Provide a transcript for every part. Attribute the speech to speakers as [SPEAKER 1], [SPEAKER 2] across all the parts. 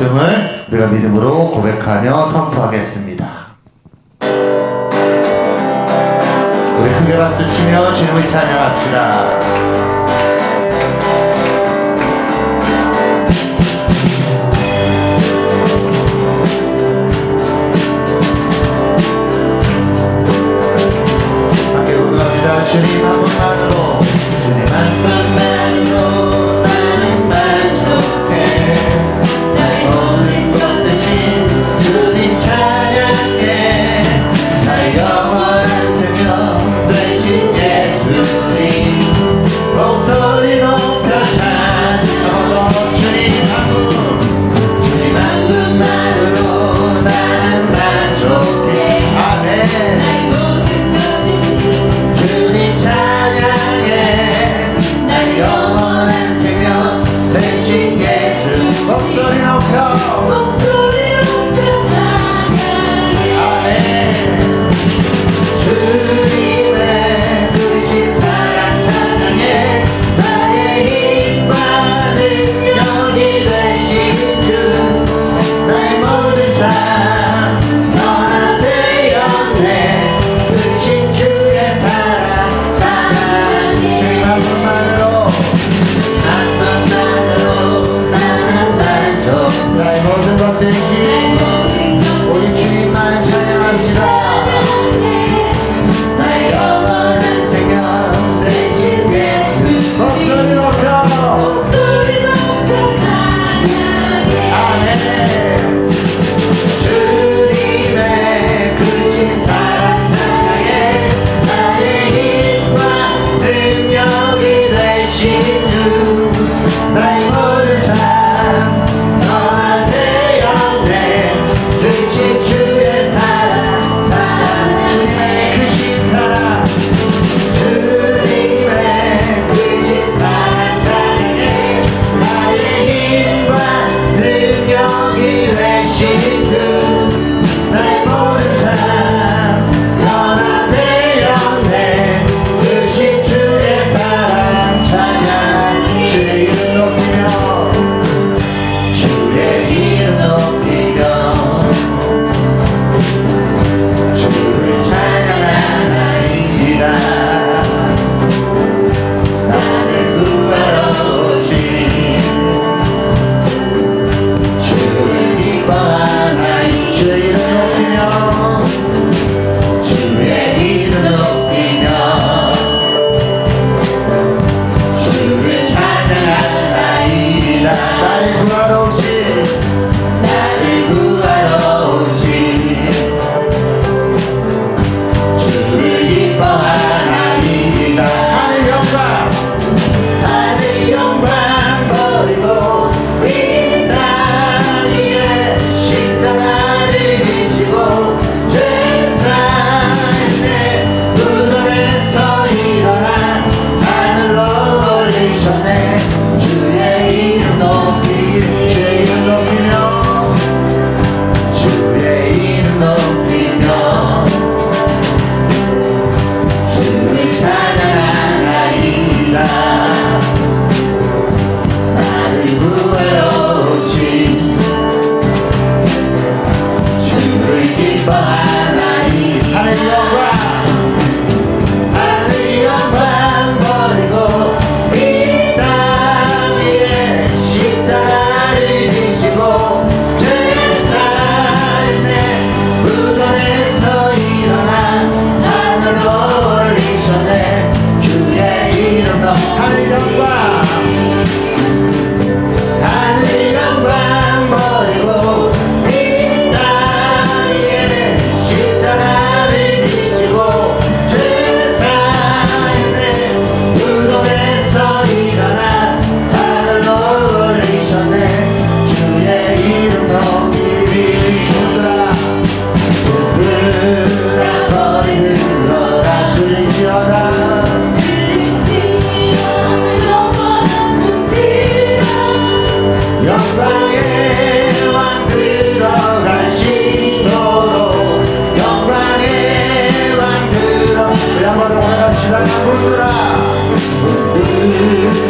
[SPEAKER 1] 없음을 우리가 믿음으로 고백하며 선포하겠습니다. 우리 크게 박수치며 주님을 찬양합시다. 주님 한 분만으로, 주님 한 분만으로 나는 만족해. 나의 모든 것 대신 주님 찬양해. 나의 영원한 생명 되신 예수님 목소리 높여 찬양하고, 주님 한 분, 주님 한 분만으로 나는 만족해. 아멘. 목소리 높여 찬양해. 아멘. 주님의 크신 사랑 찬양해. 나의 힘과 능력이 되신 주, 나의 모든 삶 변화되었네. 크신 주의 사랑 찬양해. 주님 한 분만으로, 한 분만으로 나의 모든 것 대신 우리 주님만 찬양합시다. 나의 영원한 생명 되신 예수 목소리 높여 찬양해. 아멘. 주님의 크신 사랑 찬양해. 나의 힘과 능력이 되신 주, 나의 모든 삶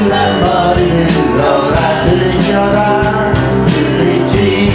[SPEAKER 1] 난 머리 들어라 들리지어라 들리지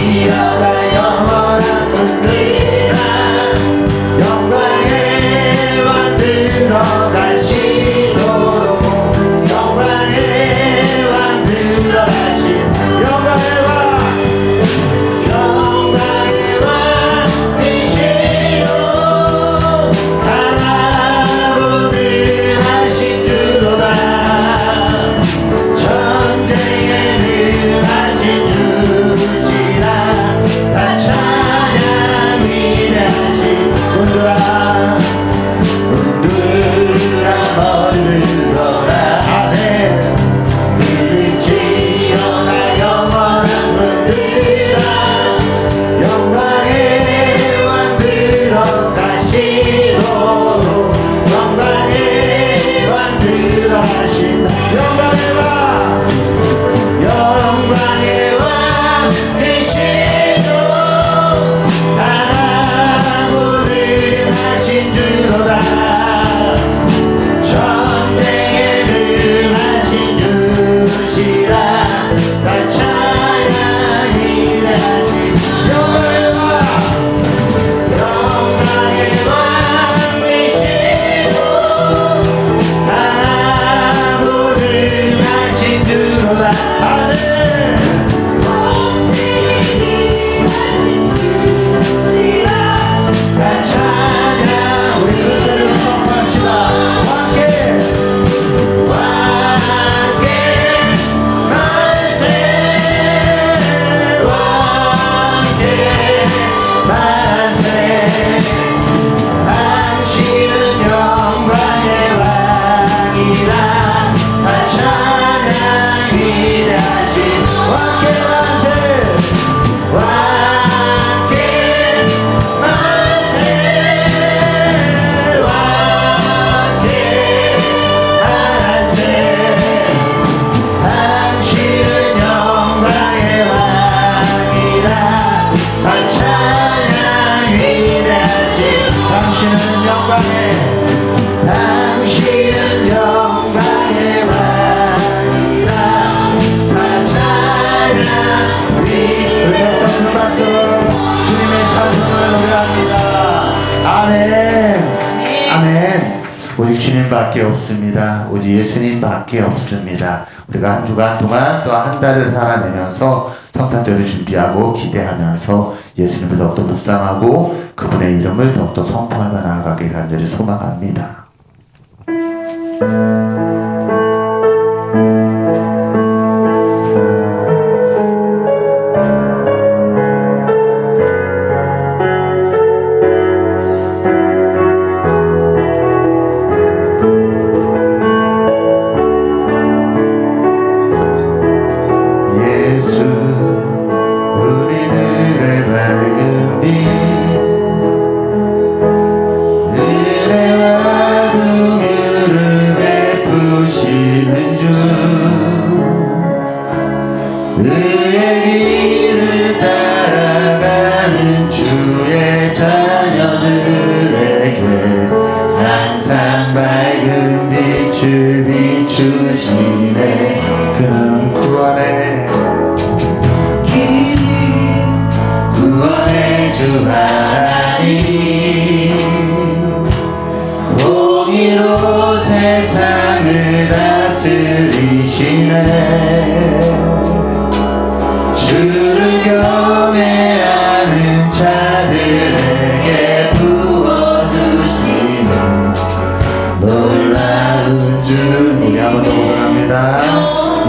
[SPEAKER 1] 오직 주님밖에 없습니다. 오직 예수님밖에 없습니다. 우리가 한 주간 동안 또 한 달을 살아내면서 성탄절을 준비하고 기대하면서 예수님을 더욱더 묵상하고 그분의 이름을 더욱더 선포하며 나아가길 간절히 소망합니다. 그의 길을 따라가는 주의 자녀들에게 항상 밝은 빛을 비추시네. 그는 구원의 주 하나님, 공의로 세상을 다스리시네. 주를 경외하는 자들에게 부어주시는 놀라운 주. 우리 한번 더 고백합니다.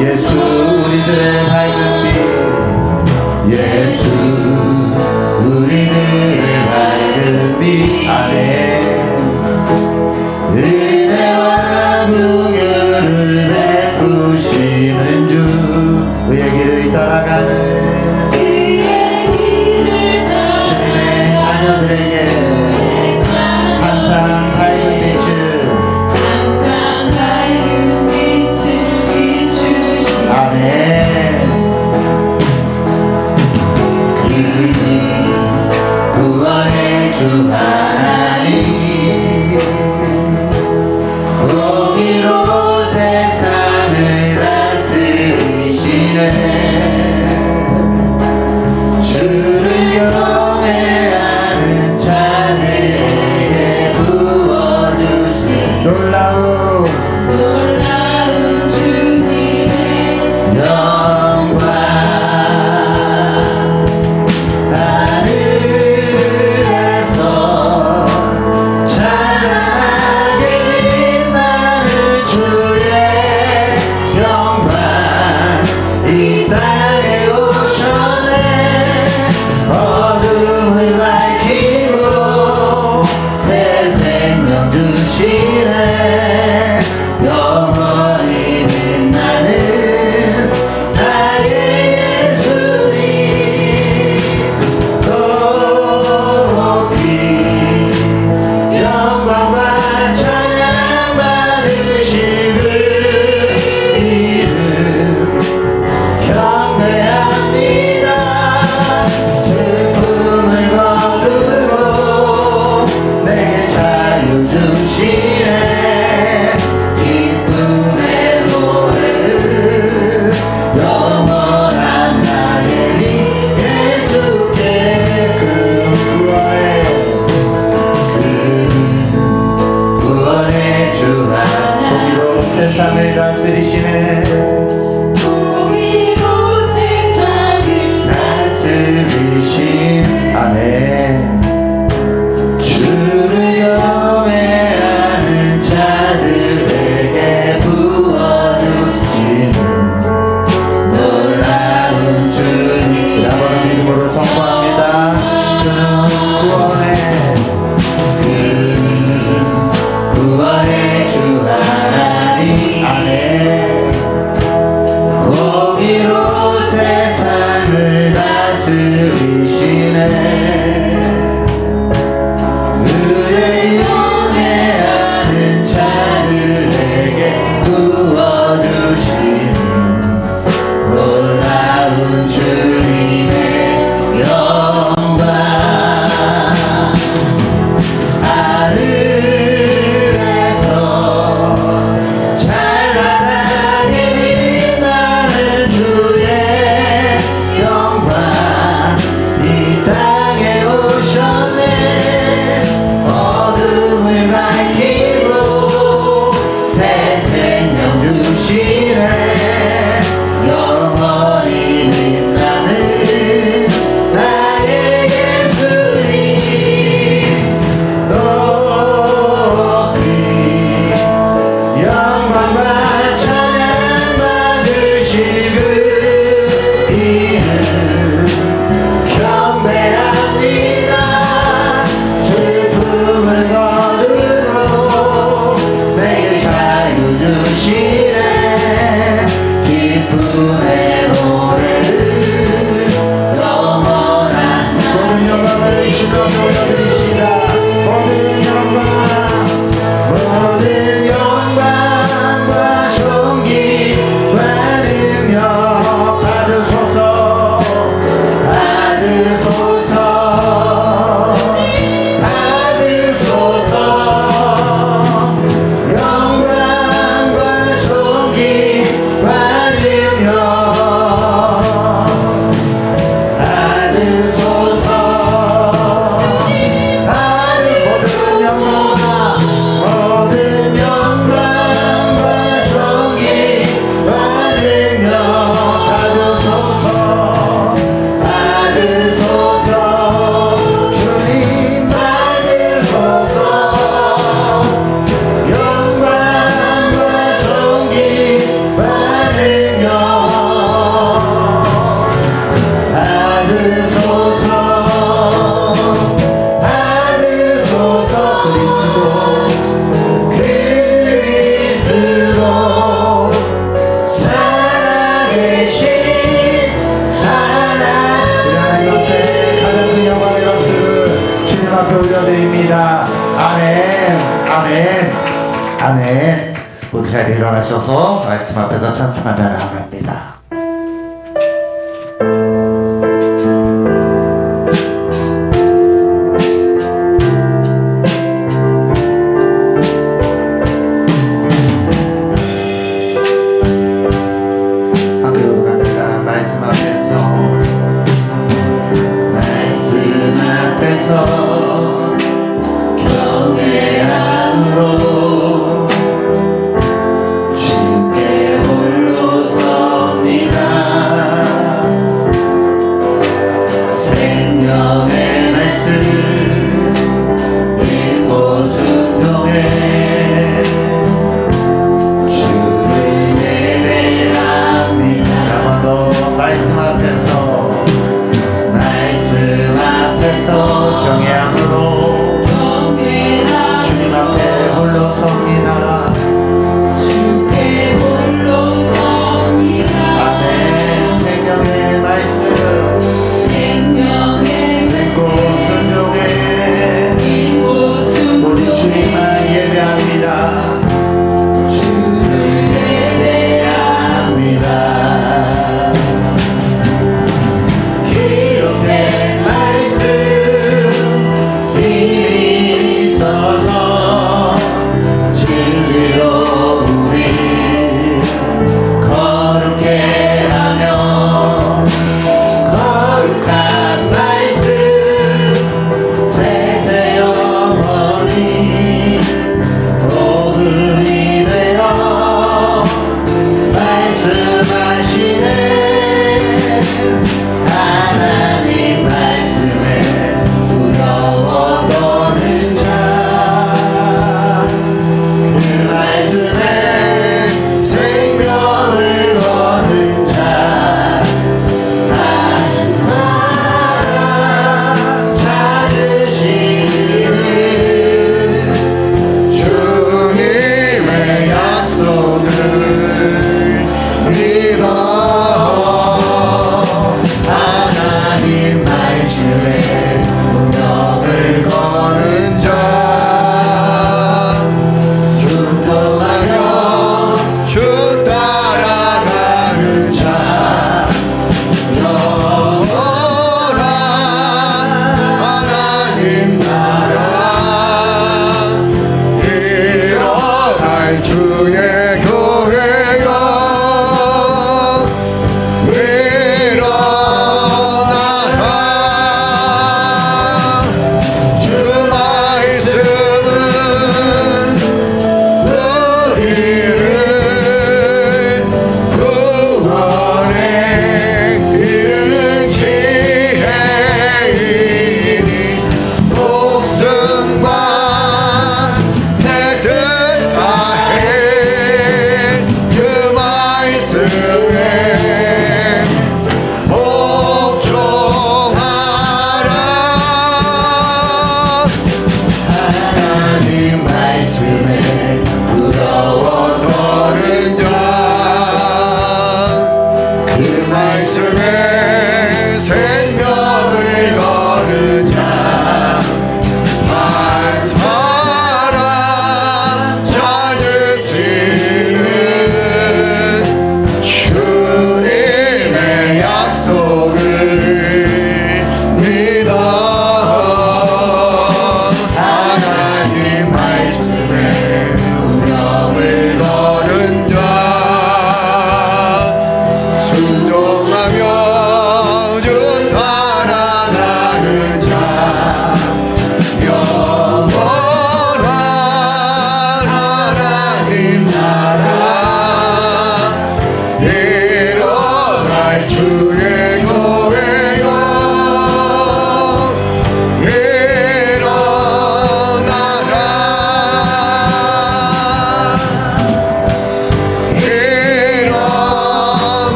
[SPEAKER 1] 예수 우리들의 밝은 빛, 예수 우리들의 밝은 빛 아래 은혜와 긍휼을 베푸시는 주. 그의 길을 따라가는 주님의 자녀들에게 항상 밝은 빛을 비추시네. 아멘. 앞에 올려드립니다. 아멘, 아멘, 아멘. 모두 잘 일어나셔서 말씀 앞에서 찬송하며 나아갑니다.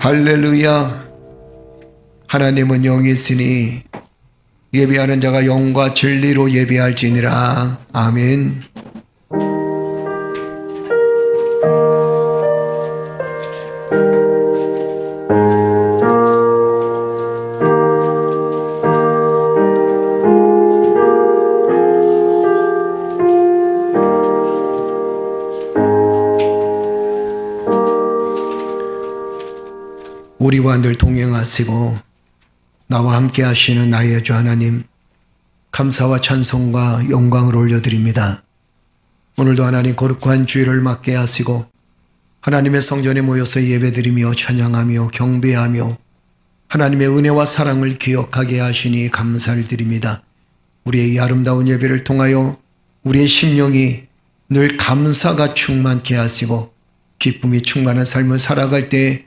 [SPEAKER 2] 할렐루야. 하나님은 영이시니 예배하는 자가 영과 진리로 예배할지니라. 아멘. 우리와 늘 동행하시고 나와 함께 하시는 나의 주 하나님, 감사와 찬송과 영광을 올려드립니다. 오늘도 하나님 거룩한 주일을 맞게 하시고 하나님의 성전에 모여서 예배드리며 찬양하며 경배하며 하나님의 은혜와 사랑을 기억하게 하시니 감사를 드립니다. 우리의 이 아름다운 예배를 통하여 우리의 심령이 늘 감사가 충만케 하시고 기쁨이 충만한 삶을 살아갈 때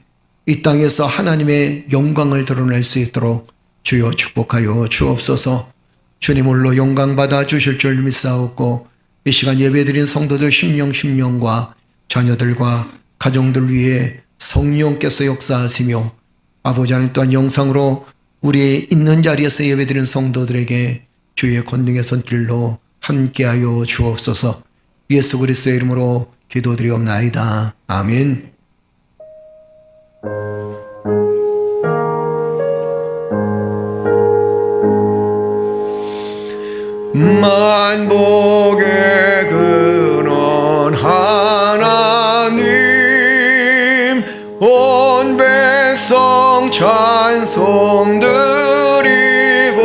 [SPEAKER 2] 이 땅에서 하나님의 영광을 드러낼 수 있도록 주여 축복하여 주옵소서. 주님 홀로 영광 받아 주실 줄 믿사옵고 이 시간 예배드린 성도들 심령과 자녀들과 가정들 위해 성령께서 역사하시며 아버지 하나님 또한 영상으로 우리 있는 자리에서 예배드린 성도들에게 주의 권능의 손길로 함께하여 주옵소서. 예수 그리스도의 이름으로 기도드리옵나이다. 아멘. 만복의 근원 하나님, 온 백성 찬송 드리고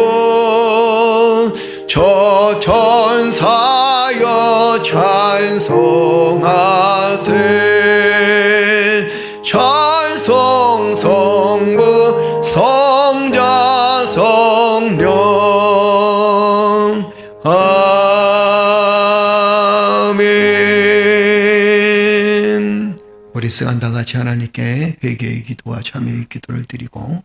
[SPEAKER 2] 저 천사여 찬송하세. 찬송 성부 성자 성령. 아멘. 우리 시간 다 같이 하나님께 회개의 기도와 참회의 기도를 드리고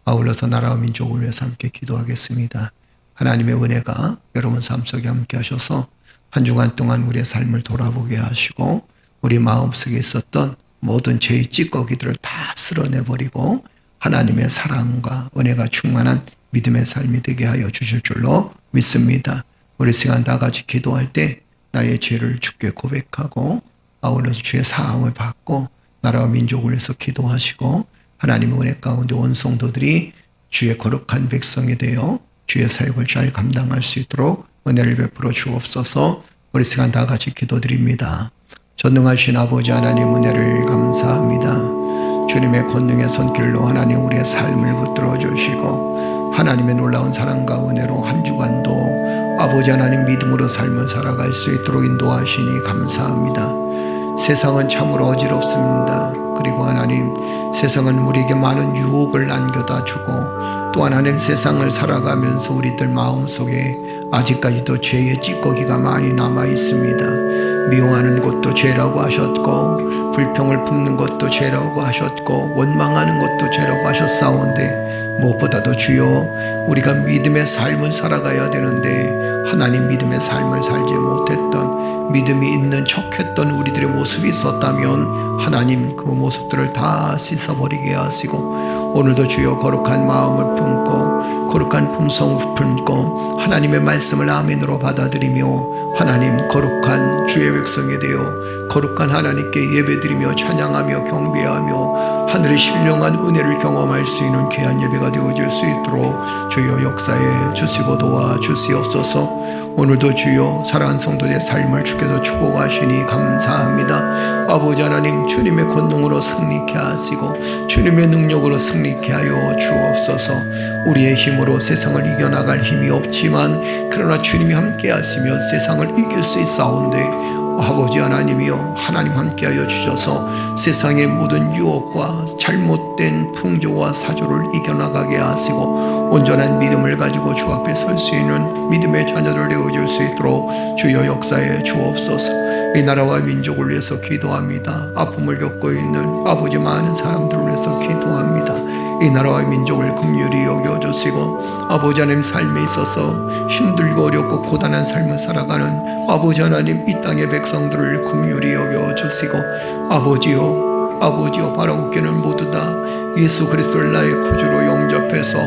[SPEAKER 2] 아울러서 나라와 민족을 위해서 함께 기도하겠습니다. 하나님의 은혜가 여러분 삶 속에 함께 하셔서 한 주간 동안 우리의 삶을 돌아보게 하시고 우리 마음속에 있었던 모든 죄의 찌꺼기들을 다 쓸어내버리고 하나님의 사랑과 은혜가 충만한 믿음의 삶이 되게 하여 주실 줄로 믿습니다. 우리 시간 다 같이 기도할 때 나의 죄를 주께 고백하고 아울러서 주의 사함을 받고 나라와 민족을 위해서 기도하시고 하나님의 은혜 가운데 온 성도들이 주의 거룩한 백성이 되어 주의 사역을 잘 감당할 수 있도록 은혜를 베풀어 주옵소서. 우리 시간 다 같이 기도드립니다. 전능하신 아버지 하나님 은혜를 감사합니다. 주님의 권능의 손길로 하나님 우리의 삶을 붙들어 주시고 하나님의 놀라운 사랑과 은혜로 한 주간도 아버지 하나님 믿음으로 삶을 살아갈 수 있도록 인도하시니 감사합니다. 세상은 참으로 어지럽습니다. 그리고 하나님 세상은 우리에게 많은 유혹을 안겨다 주고 또한 하나님 세상을 살아가면서 우리들 마음속에 아직까지도 죄의 찌꺼기가 많이 남아 있습니다. 미워하는 것도 죄라고 하셨고 불평을 품는 것도 죄라고 하셨고 원망하는 것도 죄라고 하셨사온데 무엇보다도 주여 우리가 믿음의 삶을 살아가야 되는데 하나님 믿음의 삶을 살지 못했던 믿음이 있는 척했던 우리들의 모습이 있었다면 하나님 그 모습들을 다 씻어버리게 하시고 오늘도 주여 거룩한 마음을 품고 거룩한 품성을 품고 하나님의 말씀을 아멘으로 받아들이며 하나님 거룩한 주의 백성이 되어 거룩한 하나님께 예배드리며 찬양하며 경배하며 하늘의 신령한 은혜를 경험할 수 있는 귀한 예배가 되어질 수 있도록 주여 역사에 주시고 도와주시옵소서. 오늘도 주여 사랑하는 성도의 삶을 주께서 축복하시니 감사합니다. 아버지 하나님 주님의 권능으로 승리케 하시고 주님의 능력으로 승리케 하여 주옵소서. 우리의 힘으로 세상을 이겨나갈 힘이 없지만 그러나 주님이 함께 하시면 세상을 이길 수 있사온데 아버지 하나님이여 하나님 함께하여 주셔서 세상의 모든 유혹과 잘못된 풍조와 사조를 이겨나가게 하시고 온전한 믿음을 가지고 주 앞에 설 수 있는 믿음의 자녀들 되어줄 수 있도록 주여 역사에 주옵소서. 이 나라와 민족을 위해서 기도합니다. 아픔을 겪고 있는 아버지 많은 사람들을 위해서 기도합니다. 이 나라와 민족을 긍휼히 여겨주시고 아버지 하나님 삶에 있어서 힘들고 어렵고 고단한 삶을 살아가는 아버지 하나님 이 땅의 백성들을 긍휼히 여겨주시고 아버지요 바라옵기는 모두 다 예수 그리스도를 나의 구주로 영접해서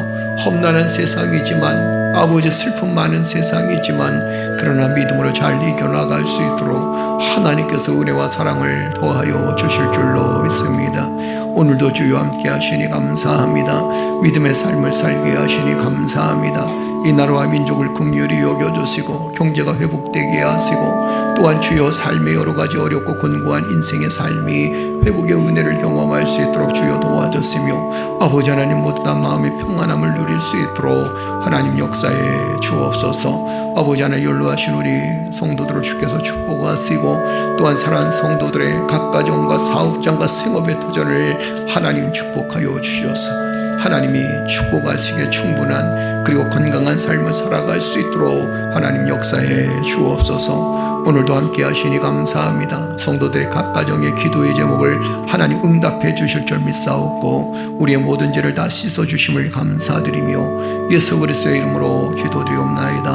[SPEAKER 2] 험난한 세상이지만 아버지 슬픔 많은 세상이지만 그러나 믿음으로 잘 이겨나갈 수 있도록 하나님께서 은혜와 사랑을 더하여 주실 줄로 믿습니다. 오늘도 주여 함께 하시니 감사합니다. 믿음의 삶을 살게 하시니 감사합니다. 이 나라와 민족을 긍휼히 여겨주시고 경제가 회복되게 하시고 또한 주여 삶의 여러 가지 어렵고 곤고한 인생의 삶이 회복의 은혜를 경험할 수 있도록 주여 도와주시며 아버지 하나님 모두 다 마음의 평안함을 누릴 수 있도록 하나님 역사에 주옵소서. 아버지 하나님 연로하신 우리 성도들을 주께서 축복하시고 또한 사랑하는 성도들의 각 가정과 사업장과 생업의 도전을 하나님 축복하여 주셔서 하나님이 축복하시기에 충분한 그리고 건강한 삶을 살아갈 수 있도록 하나님 역사에 주옵소서. 오늘도 함께 하시니 감사합니다. 성도들의 각 가정의 기도의 제목을 하나님 응답해 주실 줄 믿사옵고 우리의 모든 죄를 다 씻어 주심을 감사드리며 예수 그리스도의 이름으로 기도드리옵나이다.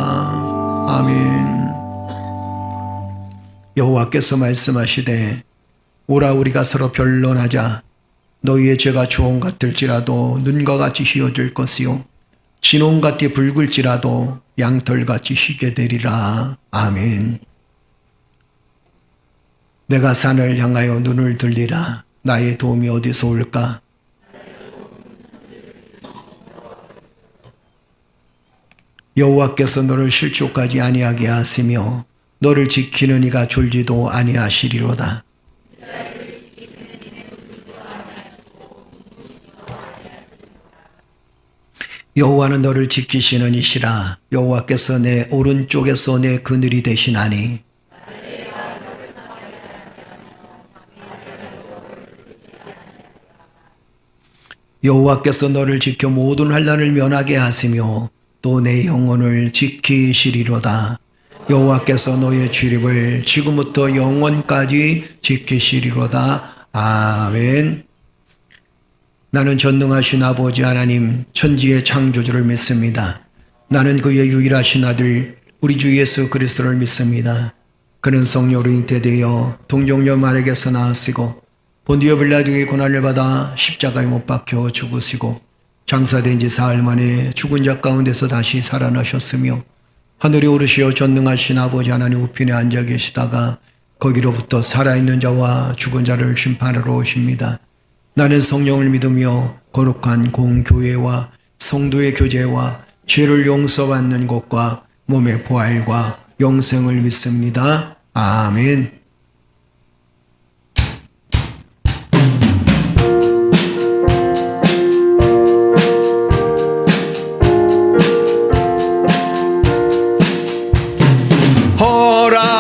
[SPEAKER 2] 아멘. 여호와께서 말씀하시되 오라 우리가 서로 변론하자. 너희의 죄가 주홍 같을지라도 눈과 같이 희어질 것이요 진홍 같이 붉을지라도 양털같이 희게 되리라. 아멘. 내가 산을 향하여 눈을 들리라. 나의 도움이 어디서 올까? 여호와께서 너를 실족하지 아니하게 하시며 너를 지키는 이가 졸지도 아니하시리로다. 여호와는 너를 지키시는 이시라. 여호와께서 내 오른쪽에서 내 그늘이 되시나니 여호와께서 너를 지켜 모든 환난을 면하게 하시며 또 내 영혼을 지키시리로다. 여호와께서 너의 출입을 지금부터 영원까지 지키시리로다. 아멘. 나는 전능하신 아버지 하나님 천지의 창조주를 믿습니다. 나는 그의 유일하신 아들 우리 주 예수 그리스도를 믿습니다. 그는 성령으로 잉태되어 동정녀 마리아에게서 나으시고 본디오 빌라도의 고난을 받아 십자가에 못 박혀 죽으시고 장사된 지 사흘 만에 죽은 자 가운데서 다시 살아나셨으며 하늘에 오르시어 전능하신 아버지 하나님 우편에 앉아 계시다가 거기로부터 살아있는 자와 죽은 자를 심판하러 오십니다. 나는 성령을 믿으며 거룩한 공교회와 성도의 교제와 죄를 용서받는 것과 몸의 부활과 영생을 믿습니다. 아멘.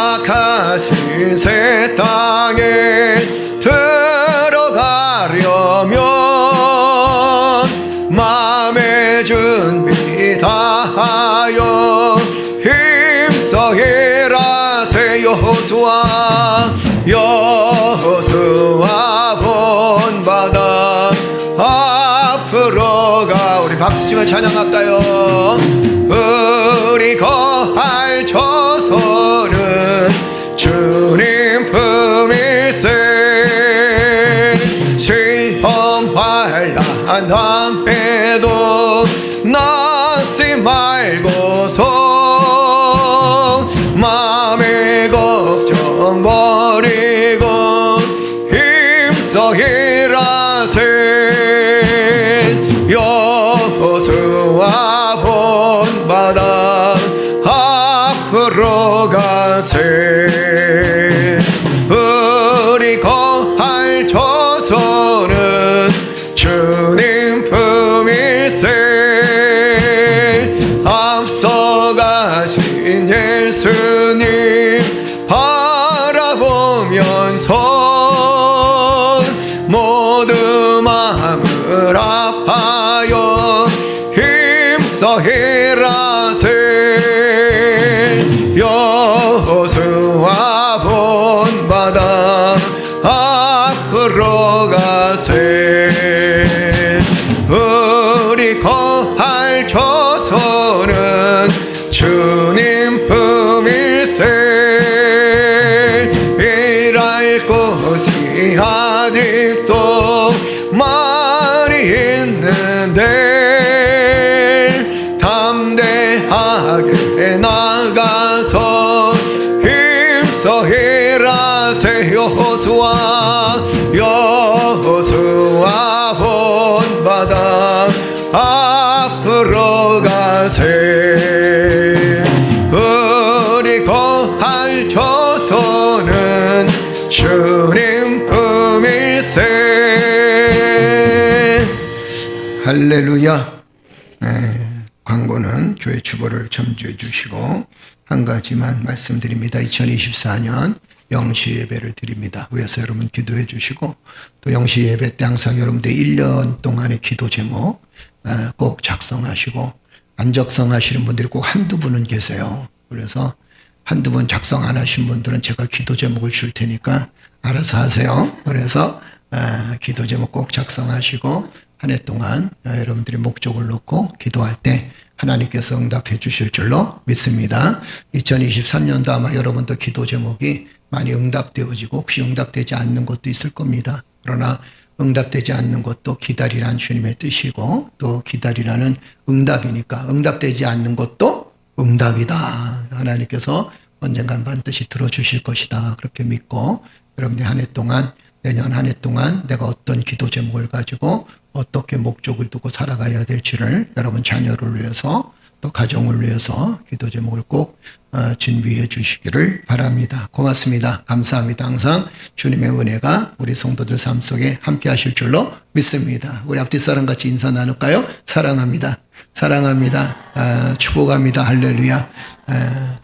[SPEAKER 2] 허락하신 새 땅에 들어가려면 마음의 준비 다하여 힘써 일하세. 여호수아 본받아 앞으로 가. 우리 박수치며 찬양할까요? 우리 거할 저소는 주님 품일세. 시험 환난 당해도 나지 말고서 마음의 걱정 버리고 힘써 일하세. 여호수아 본받아 앞으로 가세. 우리 거할 저소는 주님 품일세. 앞서가신 예수님 바라보면서 모두 마음을 아파요 힘써 일하세. 여호수아 본받아 앞으로 가세. 우리 거할 저소는 주님 품일세. 일할 곳이 아직도 많이 있는데 담대하 나가서 힘써 일하세. 여호수아 본바다 앞으로 가세. 우리 거할 조선은 주님 품일세. 할렐루야. 광고는 교회 주보를 참조해 주시고 한 가지만 말씀드립니다. 2024년 영시 예배를 드립니다. 위해서 여러분 기도해 주시고, 또 영시 예배 때 항상 여러분들이 1년 동안의 기도 제목 꼭 작성하시고, 안 작성하시는 분들이 꼭 한두 분은 계세요. 그래서 한두 분 작성 안 하신 분들은 제가 기도 제목을 줄 테니까 알아서 하세요. 그래서 기도 제목 꼭 작성하시고, 한 해 동안 여러분들이 목적을 놓고 기도할 때 하나님께서 응답해 주실 줄로 믿습니다. 2023년도 아마 여러분도 기도 제목이 많이 응답되어지고, 혹시 응답되지 않는 것도 있을 겁니다. 그러나 응답되지 않는 것도 기다리라는 주님의 뜻이고, 또 기다리라는 응답이니까 응답되지 않는 것도 응답이다. 하나님께서 언젠간 반드시 들어주실 것이다. 그렇게 믿고, 여러분들이 한 해 동안, 내년 한 해 동안 내가 어떤 기도 제목을 가지고 어떻게 목적을 두고 살아가야 될지를 여러분 자녀를 위해서, 또 가정을 위해서 기도 제목을 꼭 준비해 주시기를 바랍니다. 고맙습니다. 감사합니다. 항상 주님의 은혜가 우리 성도들 삶 속에 함께 하실 줄로 믿습니다. 우리 앞뒤 사람 같이 인사 나눌까요? 사랑합니다. 사랑합니다. 축복합니다. 할렐루야.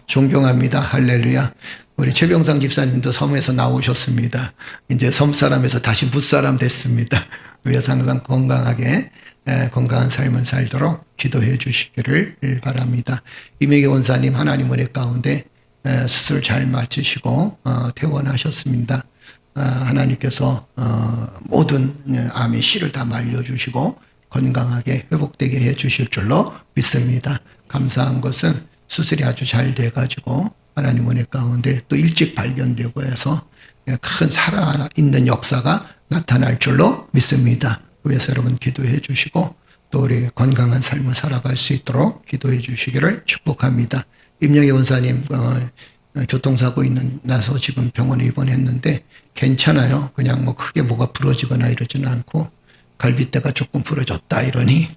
[SPEAKER 2] 존경합니다. 할렐루야. 우리 최병상 집사님도 섬에서 나오셨습니다. 이제 섬 사람에서 다시 무 사람 됐습니다. 위해서 항상 건강하게 건강한 삶을 살도록 기도해 주시기를 바랍니다. 이명희 원사님 하나님 은혜 가운데 수술 잘 마치시고 퇴원하셨습니다. 하나님께서 모든 암의 씨를 다 말려주시고 건강하게 회복되게 해 주실 줄로 믿습니다. 감사한 것은 수술이 아주 잘 돼가지고 하나님 은혜 가운데 또 일찍 발견되고 해서 큰 살아있는 역사가 나타날 줄로 믿습니다. 위해서 여러분 기도해 주시고, 또 우리 건강한 삶을 살아갈 수 있도록 기도해 주시기를 축복합니다. 임영희 원사님 교통사고 나서 지금 병원에 입원했는데 괜찮아요. 그냥 뭐 크게 뭐가 부러지거나 이러지는 않고, 갈비뼈가 조금 부러졌다 이러니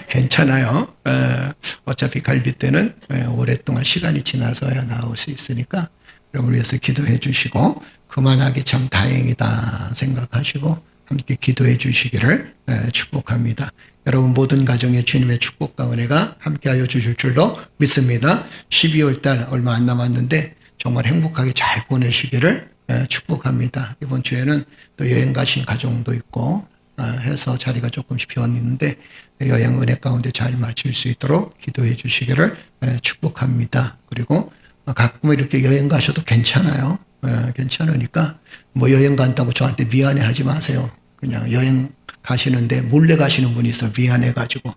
[SPEAKER 2] 괜찮아요. 어차피 갈비뼈는 오랫동안 시간이 지나서야 나올 수 있으니까 여러분 위해서 기도해 주시고, 그만하기 참 다행이다 생각하시고 함께 기도해 주시기를 축복합니다. 여러분 모든 가정에 주님의 축복과 은혜가 함께하여 주실 줄로 믿습니다. 12월 달 얼마 안 남았는데 정말 행복하게 잘 보내시기를 축복합니다. 이번 주에는 또 여행 가신 가정도 있고 해서 자리가 조금씩 비었는데 여행 은혜 가운데 잘 마칠 수 있도록 기도해 주시기를 축복합니다. 그리고 가끔 이렇게 여행 가셔도 괜찮아요. 괜찮으니까 뭐 여행 간다고 저한테 미안해 하지 마세요. 그냥 여행 가시는데 몰래 가시는 분이 있어 미안해가지고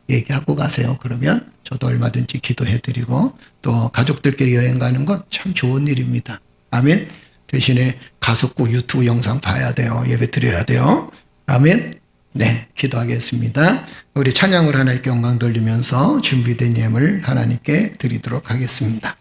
[SPEAKER 2] 얘기하고 가세요. 그러면 저도 얼마든지 기도해드리고, 또 가족들끼리 여행 가는 건 참 좋은 일입니다. 아멘. 대신에 가서 꼭 유튜브 영상 봐야 돼요. 예배 드려야 돼요. 아멘. 네, 기도하겠습니다. 우리 찬양을 하나님께 영광 돌리면서 준비된 예물 하나님께 드리도록 하겠습니다.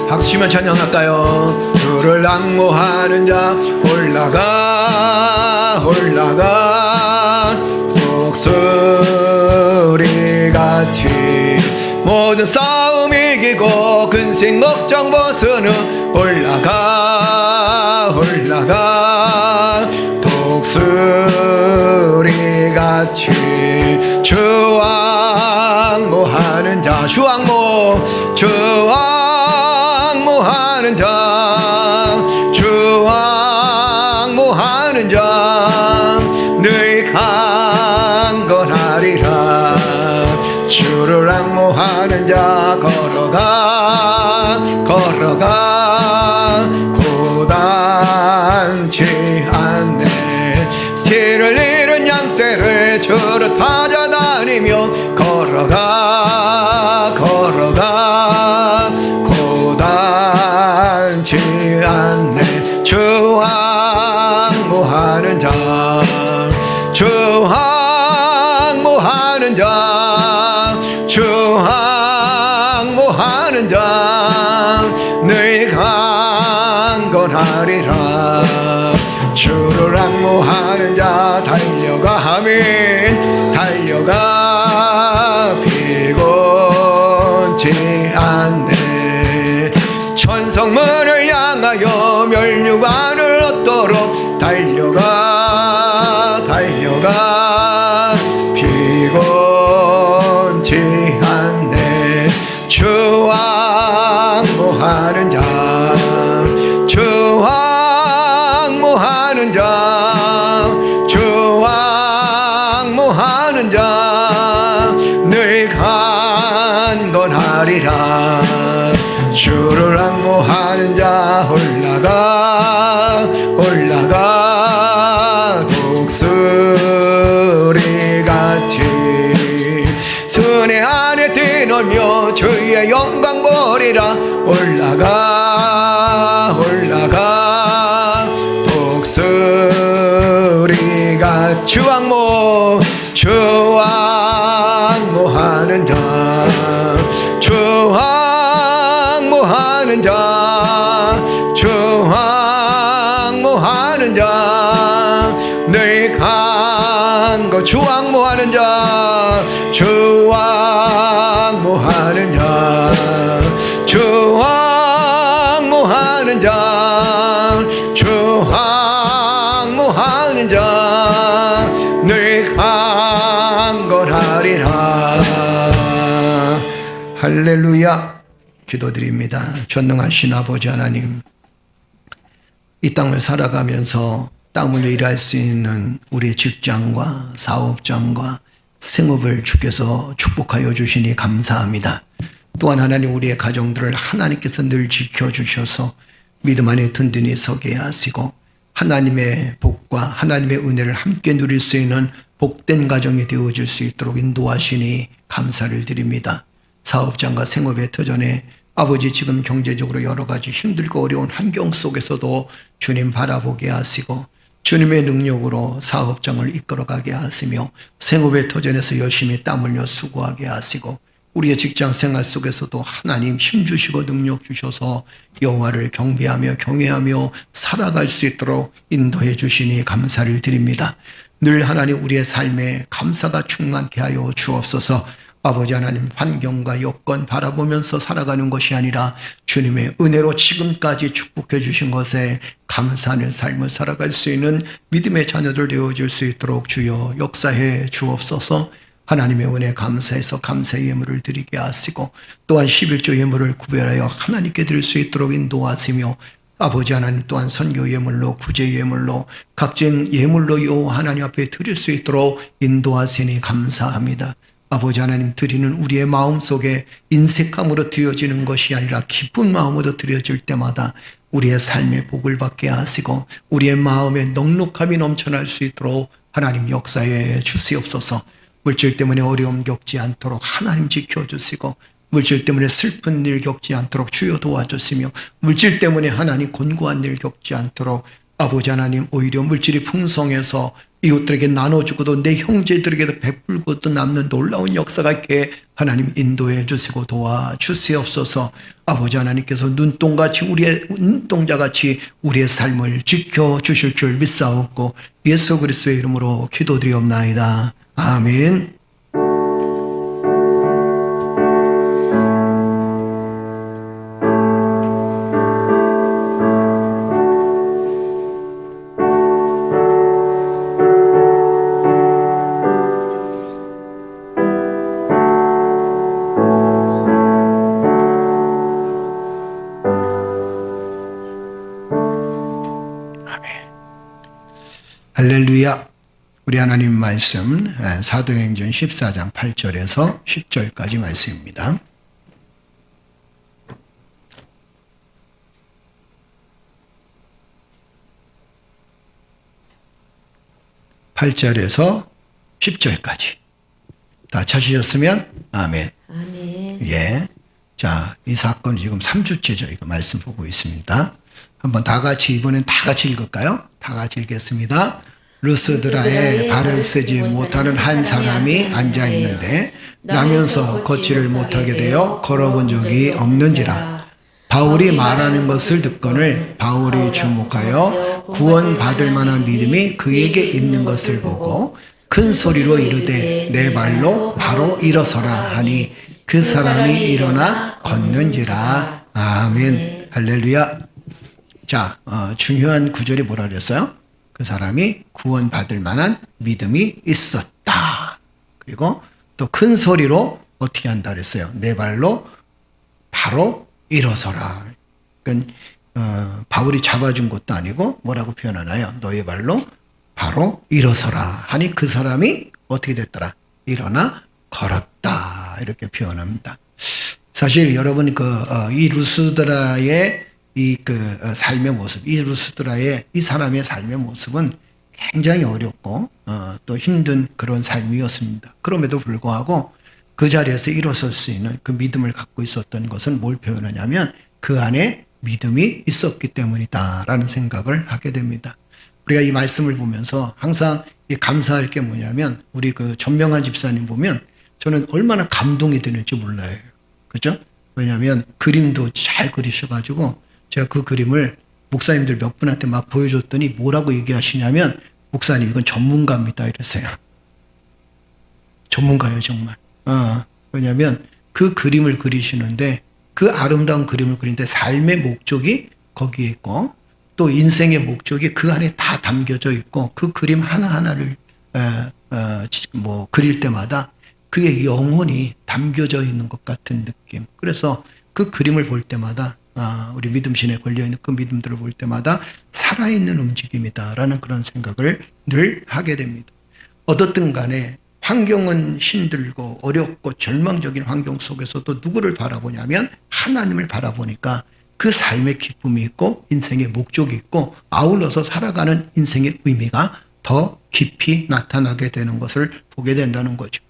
[SPEAKER 2] 박수 치면 찬양할까요? 주를 앙모하는 자 올라가 독수리같이 모든 싸움 이기고 근심 걱정 벗으는 올라가 독수리같이 주앙모하는 자 주앙모하는 자 늘 강건하리라. 주를 앙모하는 자 걸어가 고단치 않네. 스티를 잃은 양떼를 주를 찾아다니며 걸어가 고단치 않네. 주왕모하는 자 항모하는 자 항모하는 자 늘 강건하리라 주를 항모하는 자 달려가 아멘 달려가 피곤치 않네 천성문을 향하여 멸류관을 얻도록 달려가 피곤치 않네 주 항모하는 자 항모하는 자 항모하는 자 늘 강건하리라 주를 항모하는 자 올라가 독수리같이 순회 안에 뛰놀며 주의 영광 보리라 올라가 독수리가 주항모하는 자 항모하는 자 늘 강거 주항모하는 자 항모하는 자 늘 강건하리라 할렐루야 기도드립니다. 전능하신 아버지 하나님 이 땅을 살아가면서 땀 흘려 일할 수 있는 우리의 직장과 사업장과 생업을 주께서 축복하여 주시니 감사합니다. 또한 하나님 우리의 가정들을 하나님께서 늘 지켜주셔서 믿음 안에 든든히 서게 하시고 하나님의 복과 하나님의 은혜를 함께 누릴 수 있는 복된 가정이 되어줄 수 있도록 인도하시니 감사를 드립니다. 사업장과 생업의 터전에 아버지 지금 경제적으로 여러 가지 힘들고 어려운 환경 속에서도 주님 바라보게 하시고 주님의 능력으로 사업장을 이끌어가게 하시며 생업의 터전에서 열심히 땀 흘려 수고하게 하시고 우리의 직장 생활 속에서도 하나님 힘주시고 능력 주셔서 여호와를 경배하며 경외하며 살아갈 수 있도록 인도해 주시니 감사를 드립니다. 늘 하나님 우리의 삶에 감사가 충만케 하여 주옵소서. 아버지 하나님 환경과 여건 바라보면서 살아가는 것이 아니라 주님의 은혜로 지금까지 축복해 주신 것에 감사하는 삶을 살아갈 수 있는 믿음의 자녀들 되어줄 수 있도록 주여 역사해 주옵소서. 하나님의 은혜 감사해서 감사의 예물을 드리게 하시고 또한 11조 예물을 구별하여 하나님께 드릴 수 있도록 인도하시며 아버지 하나님 또한 선교 예물로 구제 예물로 각종 예물로 여호와 하나님 앞에 드릴 수 있도록 인도하시니 감사합니다. 아버지 하나님 드리는 우리의 마음속에 인색함으로 드려지는 것이 아니라 기쁜 마음으로 드려질 때마다 우리의 삶의 복을 받게 하시고 우리의 마음에 넉넉함이 넘쳐날 수 있도록 하나님 역사해 주시옵소서. 물질 때문에 어려움 겪지 않도록 하나님 지켜주시고 물질 때문에 슬픈 일 겪지 않도록 주여 도와주시며 물질 때문에 하나님 곤고한 일 겪지 않도록 아버지 하나님 오히려 물질이 풍성해서 이웃들에게 나눠주고도 내 형제들에게도 베풀고도 남는 놀라운 역사가 있게 하나님 인도해 주시고 도와주시옵소서. 아버지 하나님께서 눈동같이 우리의 눈동자같이 우리의 삶을 지켜주실 줄 믿사옵고 예수 그리스도의 이름으로 기도드리옵나이다. 아멘. 할렐루야. 우리 하나님 말씀 사도행전 14장 8절에서 10절까지 말씀입니다. 8절에서 10절까지 다 찾으셨으면 아멘.
[SPEAKER 3] 아멘.
[SPEAKER 2] 예. 자, 이 사건 지금 3주째 저희가 말씀 보고 있습니다. 한번 다 같이 이번엔 다 같이 읽을까요? 다 같이 읽겠습니다. 루스드라에 발을 쓰지 못하는 한 사람이 앉아 있는데 나면서 걷지를 못하게 되어 걸어본 적이 없는지라. 바울이 말하는 것을 듣거늘 바울이 주목하여 구원받을 만한 믿음이 그에게 있는 것을 보고 큰 소리로 이르되 내 발로 바로 일어서라 하니 그 사람이 일어나 걷는지라. 아멘. 할렐루야. 자, 중요한 구절이 뭐라 그랬어요? 그 사람이 구원받을 만한 믿음이 있었다. 그리고 또 큰 소리로 어떻게 한다 그랬어요? 내 발로 바로 일어서라. 그러니까 바울이 잡아준 것도 아니고 뭐라고 표현하나요? 너의 발로 바로 일어서라 하니 그 사람이 어떻게 됐더라? 일어나 걸었다. 이렇게 표현합니다. 사실 여러분 이 루스드라의 삶의 모습, 이 루스드라의 이 사람의 삶의 모습은 굉장히 어렵고 또 힘든 그런 삶이었습니다. 그럼에도 불구하고 그 자리에서 일어설 수 있는 그 믿음을 갖고 있었던 것은 뭘 표현하냐면 그 안에 믿음이 있었기 때문이다라는 생각을 하게 됩니다. 우리가 이 말씀을 보면서 항상 감사할 게 뭐냐면 우리 그 전명환 집사님 보면 저는 얼마나 감동이 되는지 몰라요. 그죠? 왜냐하면 그림도 잘 그리셔가지고 제가 그 그림을 목사님들 몇 분한테 막 보여줬더니 뭐라고 얘기하시냐면 목사님 이건 전문가입니다 이랬어요. 전문가예요 정말. 왜냐하면 그 그림을 그리시는데 그 아름다운 그림을 그리는데 삶의 목적이 거기에 있고 또 인생의 목적이 그 안에 다 담겨져 있고 그 그림 하나하나를 그릴 때마다 그의 영혼이 담겨져 있는 것 같은 느낌. 그래서 그 그림을 볼 때마다 우리 믿음신에 걸려있는 그 믿음들을 볼 때마다 살아있는 움직임이다라는 그런 생각을 늘 하게 됩니다. 어떻든 간에 환경은 힘들고 어렵고 절망적인 환경 속에서도 누구를 바라보냐면 하나님을 바라보니까 그 삶의 기쁨이 있고 인생의 목적이 있고 아울러서 살아가는 인생의 의미가 더 깊이 나타나게 되는 것을 보게 된다는 거죠.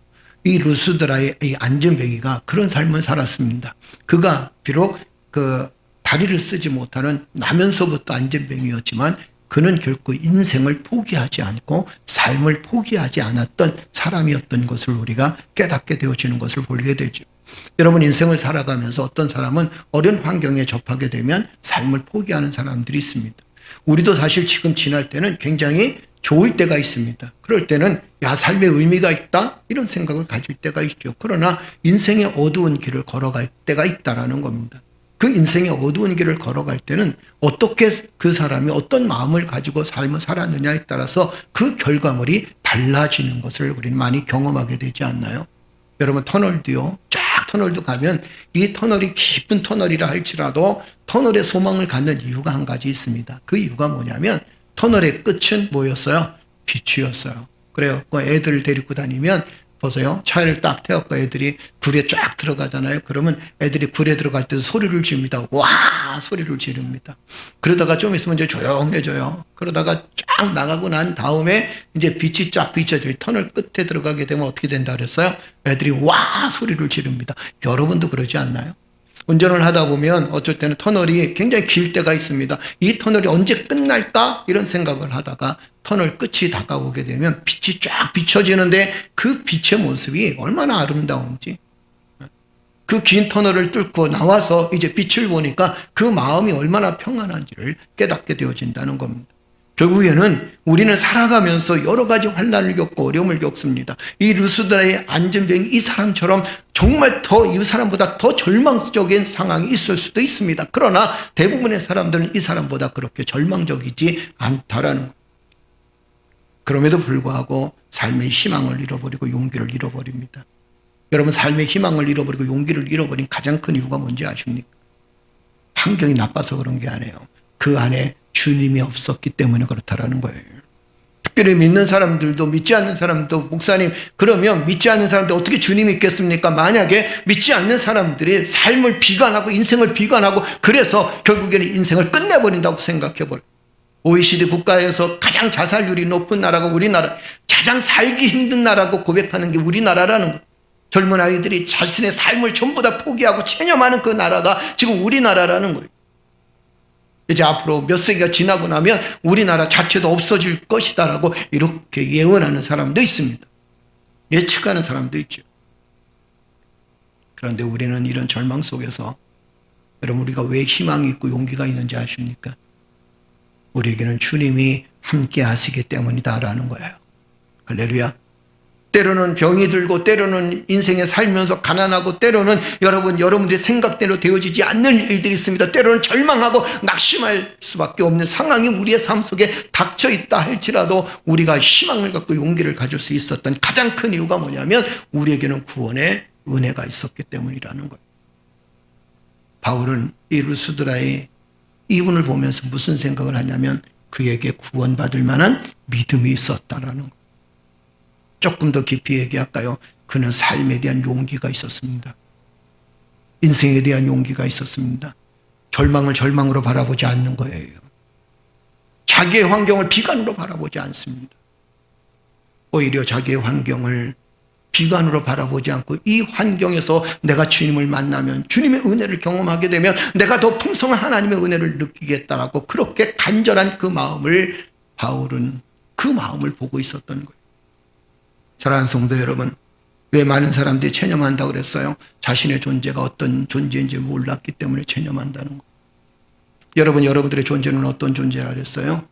[SPEAKER 2] 이 루스드라의 이 안전뱅이가 그런 삶을 살았습니다. 그가 비록 그 다리를 쓰지 못하는 나면서부터 안전뱅이였지만 그는 결코 인생을 포기하지 않고 삶을 포기하지 않았던 사람이었던 것을 우리가 깨닫게 되어지는 것을 보게 되죠. 여러분 인생을 살아가면서 어떤 사람은 어려운 환경에 접하게 되면 삶을 포기하는 사람들이 있습니다. 우리도 사실 지금 지날 때는 굉장히 좋을 때가 있습니다. 그럴 때는 삶의 의미가 있다 이런 생각을 가질 때가 있죠. 그러나 인생의 어두운 길을 걸어갈 때가 있다라는 겁니다. 그 인생의 어두운 길을 걸어갈 때는 어떻게 그 사람이 어떤 마음을 가지고 삶을 살았느냐에 따라서 그 결과물이 달라지는 것을 우리는 많이 경험하게 되지 않나요? 여러분 터널도요. 쫙 터널도 가면 이 터널이 깊은 터널이라 할지라도 터널에 소망을 갖는 이유가 한 가지 있습니다. 그 이유가 뭐냐면 터널의 끝은 뭐였어요? 빛이었어요. 그래요. 애들 데리고 다니면 보세요. 차를 딱 태웠고 애들이 굴에 쫙 들어가잖아요. 그러면 애들이 굴에 들어갈 때도 소리를 지릅니다. 와! 소리를 지릅니다. 그러다가 좀 있으면 이제 조용해져요. 그러다가 쫙 나가고 난 다음에 이제 빛이 쫙 비춰져요. 터널 끝에 들어가게 되면 어떻게 된다 그랬어요? 애들이 와! 소리를 지릅니다. 여러분도 그러지 않나요? 운전을 하다 보면 어쩔 때는 터널이 굉장히 길 때가 있습니다. 이 터널이 언제 끝날까? 이런 생각을 하다가 터널 끝이 다가오게 되면 빛이 쫙 비춰지는데 그 빛의 모습이 얼마나 아름다운지 그 긴 터널을 뚫고 나와서 이제 빛을 보니까 그 마음이 얼마나 평안한지를 깨닫게 되어진다는 겁니다. 결국에는 우리는 살아가면서 여러 가지 환난을 겪고 어려움을 겪습니다. 이 루스드라의 안전병이 이 사람처럼 정말 이 사람보다 더 절망적인 상황이 있을 수도 있습니다. 그러나 대부분의 사람들은 이 사람보다 그렇게 절망적이지 않다라는 거예요. 그럼에도 불구하고 삶의 희망을 잃어버리고 용기를 잃어버립니다. 여러분 삶의 희망을 잃어버리고 용기를 잃어버린 가장 큰 이유가 뭔지 아십니까? 환경이 나빠서 그런 게 아니에요. 그 안에 주님이 없었기 때문에 그렇다라는 거예요. 특별히 믿는 사람들도 믿지 않는 사람도 목사님 그러면 믿지 않는 사람들 어떻게 주님이 있겠습니까? 만약에 믿지 않는 사람들이 삶을 비관하고 인생을 비관하고 그래서 결국에는 인생을 끝내버린다고 생각해버려요. OECD 국가에서 가장 자살률이 높은 나라가 우리나라, 가장 살기 힘든 나라고 고백하는 게 우리나라라는 거예요. 젊은 아이들이 자신의 삶을 전부 다 포기하고 체념하는 그 나라가 지금 우리나라라는 거예요. 이제 앞으로 몇 세기가 지나고 나면 우리나라 자체도 없어질 것이다라고 이렇게 예언하는 사람도 있습니다. 예측하는 사람도 있죠. 그런데 우리는 이런 절망 속에서 여러분 우리가 왜 희망이 있고 용기가 있는지 아십니까? 우리에게는 주님이 함께 하시기 때문이다라는 거예요. 할렐루야. 때로는 병이 들고 때로는 인생에 살면서 가난하고 때로는 여러분들의 생각대로 되어지지 않는 일들이 있습니다. 때로는 절망하고 낙심할 수밖에 없는 상황이 우리의 삶 속에 닥쳐 있다 할지라도 우리가 희망을 갖고 용기를 가질 수 있었던 가장 큰 이유가 뭐냐면 우리에게는 구원의 은혜가 있었기 때문이라는 거예요. 바울은 이 루스드라의 이분을 보면서 무슨 생각을 하냐면 그에게 구원받을 만한 믿음이 있었다라는 거예요. 조금 더 깊이 얘기할까요? 그는 삶에 대한 용기가 있었습니다. 인생에 대한 용기가 있었습니다. 절망을 절망으로 바라보지 않는 거예요. 자기의 환경을 비관으로 바라보지 않습니다. 오히려 자기의 환경을 비관으로 바라보지 않고 이 환경에서 내가 주님을 만나면 주님의 은혜를 경험하게 되면 내가 더 풍성한 하나님의 은혜를 느끼겠다라고 그렇게 간절한 그 마음을 바울은 그 마음을 보고 있었던 거예요. 사랑하는 성도 여러분, 왜 많은 사람들이 체념한다고 그랬어요? 자신의 존재가 어떤 존재인지 몰랐기 때문에 체념한다는 거예요. 여러분들의 존재는 어떤 존재라 그랬어요?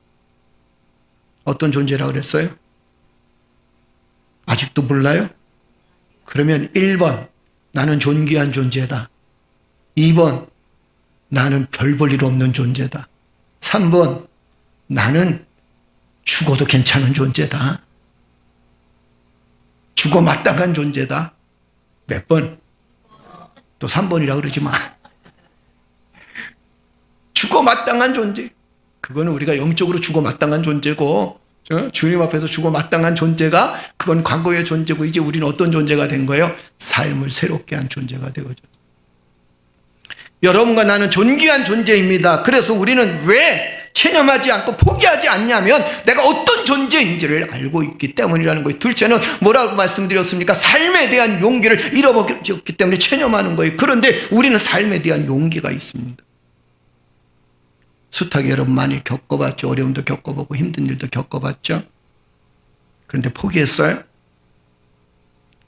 [SPEAKER 2] 어떤 존재라 그랬어요? 아직도 몰라요? 그러면 1번, 나는 존귀한 존재다. 2번, 나는 별 볼 일 없는 존재다. 3번, 나는 죽어도 괜찮은 존재다. 죽어 마땅한 존재다. 몇 번? 또 3번이라 그러지 마. 죽어 마땅한 존재. 그거는 우리가 영적으로 죽어 마땅한 존재고 주님 앞에서 죽어 마땅한 존재가 그건 과거의 존재고 이제 우리는 어떤 존재가 된 거예요? 삶을 새롭게 한 존재가 되어졌어요. 여러분과 나는 존귀한 존재입니다. 그래서 우리는 왜 체념하지 않고 포기하지 않냐면 내가 어떤 존재인지를 알고 있기 때문이라는 거예요. 둘째는 뭐라고 말씀드렸습니까? 삶에 대한 용기를 잃어버렸기 때문에 체념하는 거예요. 그런데 우리는 삶에 대한 용기가 있습니다. 숱하게 여러분 많이 겪어봤죠. 어려움도 겪어보고 힘든 일도 겪어봤죠. 그런데 포기했어요?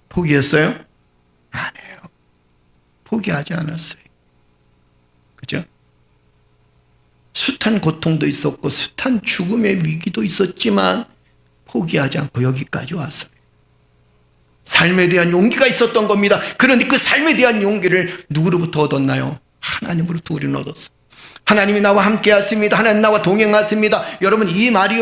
[SPEAKER 2] 포기했어요? 안 해요. 포기하지 않았어요. 그죠? 숱한 고통도 있었고 숱한 죽음의 위기도 있었지만 포기하지 않고 여기까지 왔어요. 삶에 대한 용기가 있었던 겁니다. 그런데 그 삶에 대한 용기를 누구로부터 얻었나요? 하나님으로부터 우리는 얻었어요. 하나님이 나와 함께 하십니다. 하나님 나와 동행하십니다. 여러분 이 말이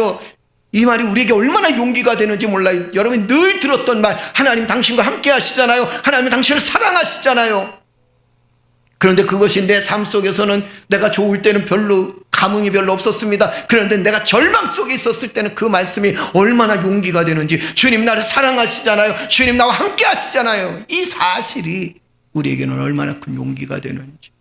[SPEAKER 2] 우리에게 얼마나 용기가 되는지 몰라요. 여러분이 늘 들었던 말, 하나님 당신과 함께 하시잖아요. 하나님 당신을 사랑하시잖아요. 그런데 그것이 내 삶 속에서는 내가 좋을 때는 감흥이 별로 없었습니다. 그런데 내가 절망 속에 있었을 때는 그 말씀이 얼마나 용기가 되는지, 주님 나를 사랑하시잖아요. 주님 나와 함께 하시잖아요. 이 사실이 우리에게는 얼마나 큰 용기가 되는지.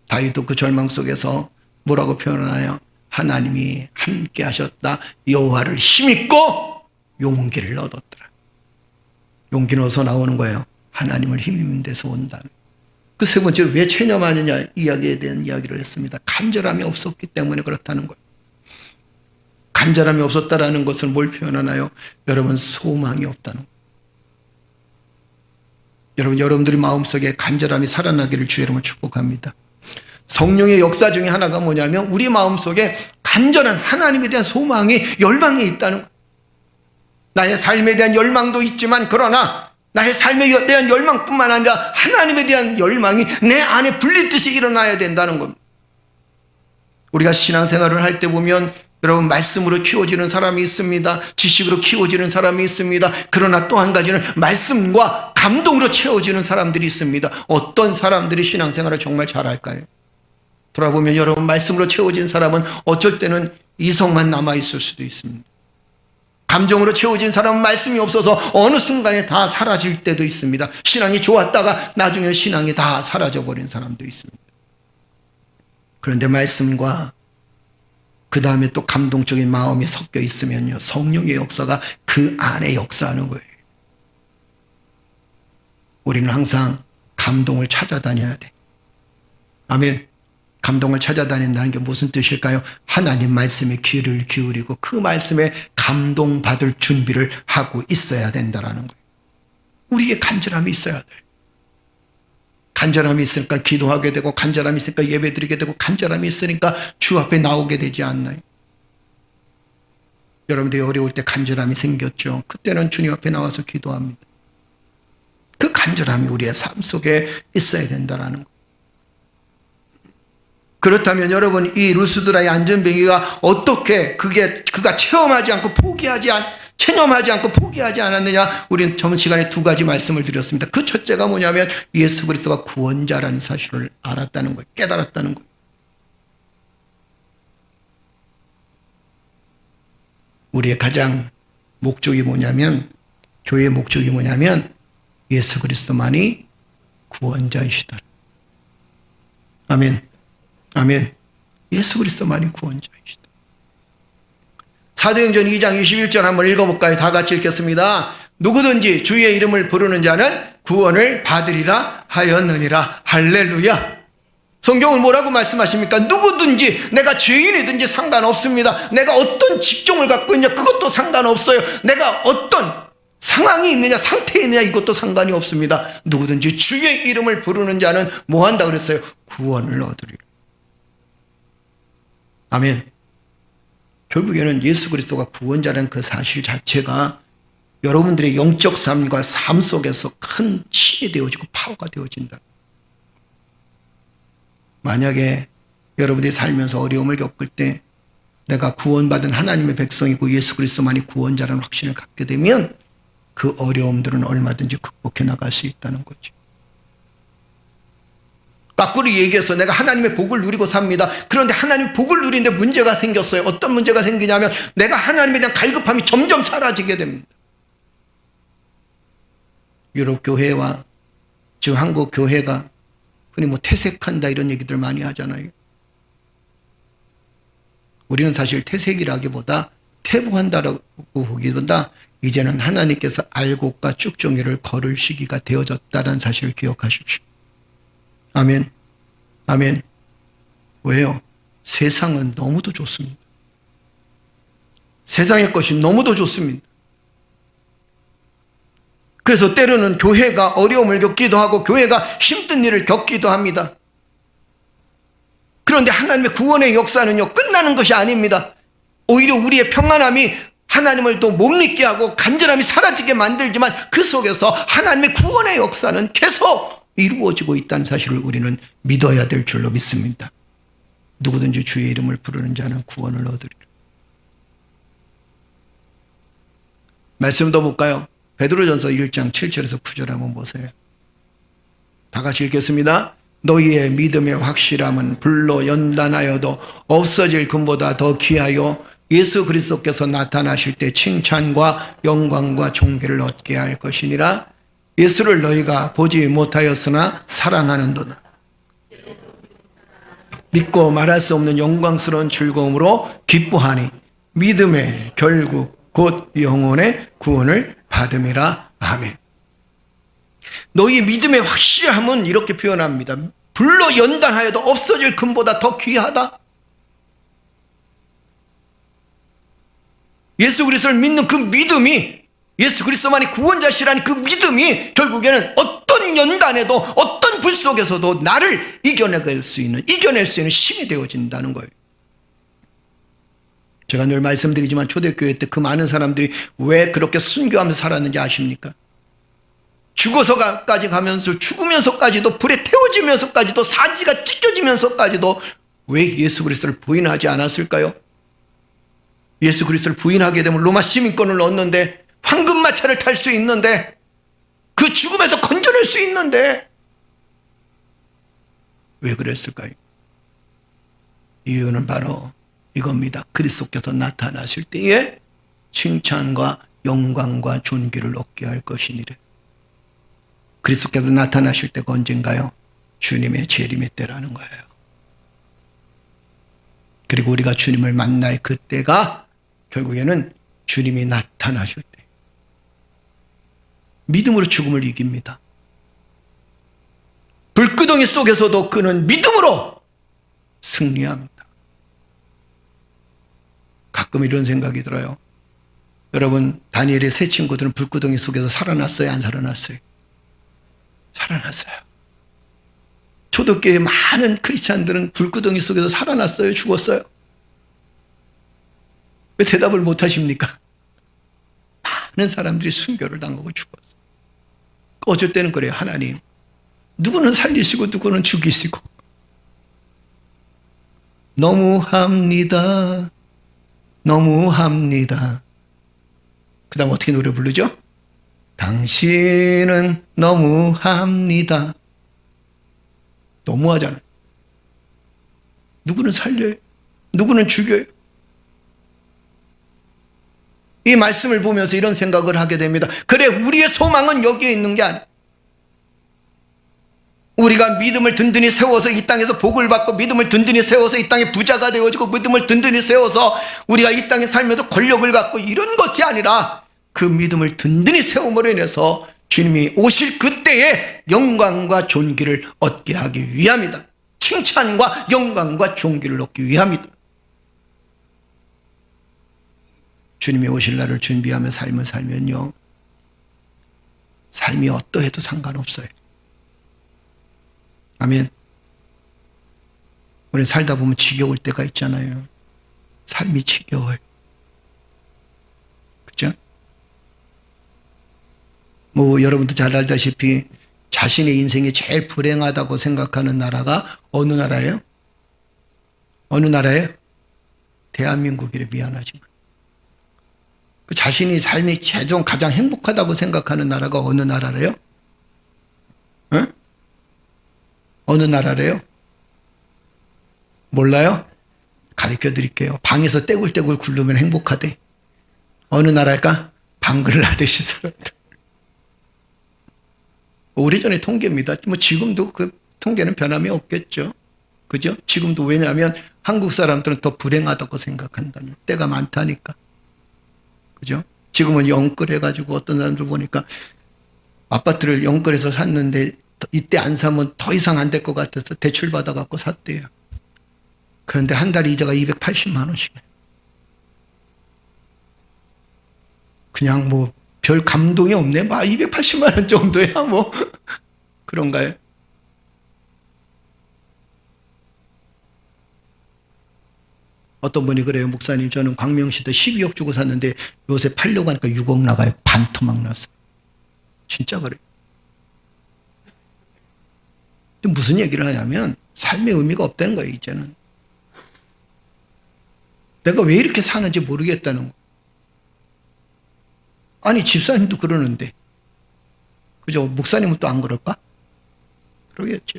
[SPEAKER 2] 다윗도 그 절망 속에서 뭐라고 표현하나요? 하나님이 함께 하셨다. 여호와를 힘입고 용기를 얻었더라. 용기는 어디서 나오는 거예요? 하나님을 힘입는 데서 온다. 그 세 번째로 왜 체념하느냐 이야기에 대한 이야기를 했습니다. 간절함이 없었기 때문에 그렇다는 거예요. 간절함이 없었다라는 것을 뭘 표현하나요? 여러분 소망이 없다는 거예요. 여러분들이 마음속에 간절함이 살아나기를 주의 이름으로 축복합니다. 성령의 역사 중에 하나가 뭐냐면 우리 마음속에 간절한 하나님에 대한 소망이 열망이 있다는 거예요. 나의 삶에 대한 열망도 있지만 그러나 나의 삶에 대한 열망뿐만 아니라 하나님에 대한 열망이 내 안에 불리듯이 일어나야 된다는 겁니다. 우리가 신앙생활을 할 때 보면 여러분 말씀으로 키워지는 사람이 있습니다. 지식으로 키워지는 사람이 있습니다. 그러나 또 한 가지는 말씀과 감동으로 채워지는 사람들이 있습니다. 어떤 사람들이 신앙생활을 정말 잘할까요? 돌아보면 여러분 말씀으로 채워진 사람은 어쩔 때는 이성만 남아있을 수도 있습니다. 감정으로 채워진 사람은 말씀이 없어서 어느 순간에 다 사라질 때도 있습니다. 신앙이 좋았다가 나중에는 신앙이 다 사라져버린 사람도 있습니다. 그런데 말씀과 그 다음에 또 감동적인 마음이 섞여 있으면요 성령의 역사가 그 안에 역사하는 거예요. 우리는 항상 감동을 찾아다녀야 돼. 아멘. 감동을 찾아다닌다는 게 무슨 뜻일까요? 하나님 말씀에 귀를 기울이고 그 말씀에 감동받을 준비를 하고 있어야 된다는 거예요. 우리의 간절함이 있어야 돼요. 간절함이 있으니까 기도하게 되고, 간절함이 있으니까 예배드리게 되고, 간절함이 있으니까 주 앞에 나오게 되지 않나요? 여러분들이 어려울 때 간절함이 생겼죠. 그때는 주님 앞에 나와서 기도합니다. 그 간절함이 우리의 삶 속에 있어야 된다는 거예요. 그렇다면 여러분, 이 루스드라의 안전뱅이가 어떻게 그가 체험하지 않고 체념하지 않고 포기하지 않았느냐? 우리는 저번 시간에 두 가지 말씀을 드렸습니다. 그 첫째가 뭐냐면 예수 그리스도가 구원자라는 사실을 알았다는 거예요. 깨달았다는 거예요. 우리의 가장 목적이 뭐냐면, 교회의 목적이 뭐냐면 예수 그리스도만이 구원자이시다. 아멘. 아멘. 예수 그리스도만이 구원자이시다. 사도행전 2장 21절 한번 읽어볼까요? 다 같이 읽겠습니다. 누구든지 주의 이름을 부르는 자는 구원을 받으리라 하였느니라. 할렐루야. 성경은 뭐라고 말씀하십니까? 누구든지, 내가 죄인이든지 상관없습니다. 내가 어떤 직종을 갖고 있냐, 그것도 상관없어요. 내가 어떤 상황이 있느냐, 상태에 있느냐, 이것도 상관이 없습니다. 누구든지 주의 이름을 부르는 자는 뭐 한다 그랬어요? 구원을 얻으리라. 아멘. 결국에는 예수 그리스도가 구원자라는 그 사실 자체가 여러분들의 영적 삶과 삶 속에서 큰 힘이 되어지고 파워가 되어진다. 만약에 여러분들이 살면서 어려움을 겪을 때 내가 구원받은 하나님의 백성이고 예수 그리스도만이 구원자라는 확신을 갖게 되면 그 어려움들은 얼마든지 극복해 나갈 수 있다는 거죠. 거꾸로 얘기해서 내가 하나님의 복을 누리고 삽니다. 그런데 하나님의 복을 누리는데 문제가 생겼어요. 어떤 문제가 생기냐면 내가 하나님에 대한 갈급함이 점점 사라지게 됩니다. 유럽 교회와 지금 한국 교회가 흔히 퇴색한다 이런 얘기들 많이 하잖아요. 우리는 사실 퇴색이라기보다 퇴보한다라고 보기보다 이제는 하나님께서 알곡과 쭉종이를 거를 시기가 되어졌다는 사실을 기억하십시오. 아멘. 아멘. 왜요? 세상은 너무도 좋습니다. 세상의 것이 너무도 좋습니다. 그래서 때로는 교회가 어려움을 겪기도 하고 교회가 힘든 일을 겪기도 합니다. 그런데 하나님의 구원의 역사는요, 끝나는 것이 아닙니다. 오히려 우리의 평안함이 하나님을 또 못 믿게 하고 간절함이 사라지게 만들지만 그 속에서 하나님의 구원의 역사는 계속 이루어지고 있다는 사실을 우리는 믿어야 될 줄로 믿습니다. 누구든지 주의 이름을 부르는 자는 구원을 얻으리라. 말씀 더 볼까요? 베드로전서 1장 7절에서 9절 한번 보세요. 다 같이 읽겠습니다. 너희의 믿음의 확실함은 불로 연단하여도 없어질 금보다 더 귀하여 예수 그리스도께서 나타나실 때 칭찬과 영광과 존귀를 얻게 할 것이니라. 예수를 너희가 보지 못하였으나 사랑하는도다. 믿고 말할 수 없는 영광스러운 즐거움으로 기뻐하니 믿음의 결국 곧 영혼의 구원을 받음이라. 아멘. 너희 믿음의 확실함은 이렇게 표현합니다. 불로 연단하여도 없어질 금보다 더 귀하다. 예수 그리스도를 믿는 그 믿음이, 예수 그리스도만이 구원자시라는 그 믿음이 결국에는 어떤 연단에도 어떤 불 속에서도 나를 이겨낼 수 있는 힘이 되어진다는 거예요. 제가 늘 말씀드리지만 초대교회 때 그 많은 사람들이 왜 그렇게 순교하면서 살았는지 아십니까? 죽어서까지 가면서 죽으면서까지도 불에 태워지면서까지도 사지가 찢겨지면서까지도 왜 예수 그리스도를 부인하지 않았을까요? 예수 그리스도를 부인하게 되면 로마 시민권을 얻는데, 황금마차를 탈 수 있는데, 그 죽음에서 건져낼 수 있는데 왜 그랬을까요? 이유는 바로 이겁니다. 그리스도께서 나타나실 때에 칭찬과 영광과 존귀를 얻게 할 것이니라. 그리스도께서 나타나실 때가 언젠가요? 주님의 재림의 때라는 거예요. 그리고 우리가 주님을 만날 그때가 결국에는 주님이 나타나실 때 믿음으로 죽음을 이깁니다. 불구덩이 속에서도 그는 믿음으로 승리합니다. 가끔 이런 생각이 들어요. 여러분, 다니엘의 세 친구들은 불구덩이 속에서 살아났어요? 안 살아났어요? 살아났어요. 초대교회 많은 크리스찬들은 불구덩이 속에서 살아났어요? 죽었어요? 왜 대답을 못 하십니까? 많은 사람들이 순교를 당하고 죽었어요. 어쩔 때는 그래요. 하나님, 누구는 살리시고 누구는 죽이시고. 너무합니다. 너무합니다. 그 다음 어떻게 노래 부르죠? 당신은 너무합니다. 너무하잖아요. 누구는 살려요. 누구는 죽여요. 이 말씀을 보면서 이런 생각을 하게 됩니다. 그래, 우리의 소망은 여기에 있는 게 아니에요. 우리가 믿음을 든든히 세워서 이 땅에서 복을 받고, 믿음을 든든히 세워서 이 땅에 부자가 되어지고, 믿음을 든든히 세워서 우리가 이 땅에 살면서 권력을 갖고, 이런 것이 아니라 그 믿음을 든든히 세움으로 인해서 주님이 오실 그때에 영광과 존귀를 얻게 하기 위함이다. 칭찬과 영광과 존귀를 얻기 위함이다. 주님이 오실 날을 준비하며 삶을 살면요, 삶이 어떠해도 상관없어요. 아멘. 우리 살다 보면 지겨울 때가 있잖아요. 삶이 지겨워요. 그죠? 뭐 여러분도 잘 알다시피 자신의 인생이 제일 불행하다고 생각하는 나라가 어느 나라예요? 어느 나라예요? 대한민국이래. 미안하지만. 그 자신이 삶이 최종 가장 행복하다고 생각하는 나라가 어느 나라래요? 응? 어느 나라래요? 몰라요? 가르쳐 드릴게요. 방에서 떼굴떼굴 굴르면 행복하대. 어느 나라일까? 방글라데시 사람들. 오래전에 통계입니다. 뭐 지금도 그 통계는 변함이 없겠죠. 그죠? 지금도. 왜냐하면 한국 사람들은 더 불행하다고 생각한다는 때가 많다니까. 그죠? 지금은 영끌해가지고 어떤 사람들 보니까 아파트를 영끌해서 샀는데 이때 안 사면 더 이상 안 될 것 같아서 대출 받아갖고 샀대요. 그런데 한 달에 이자가 280만 원씩이에요. 그냥 뭐 별 감동이 없네. 막 280만 원 정도야 뭐. 그런가요? 어떤 분이 그래요. 목사님, 저는 광명시도 12억 주고 샀는데 요새 팔려고 하니까 6억 나가요. 반토막 났어요. 진짜 그래요. 무슨 얘기를 하냐면 삶의 의미가 없다는 거예요. 이제는 내가 왜 이렇게 사는지 모르겠다는 거. 아니, 집사님도 그러는데, 그죠? 목사님은 또 안 그럴까? 그러겠죠.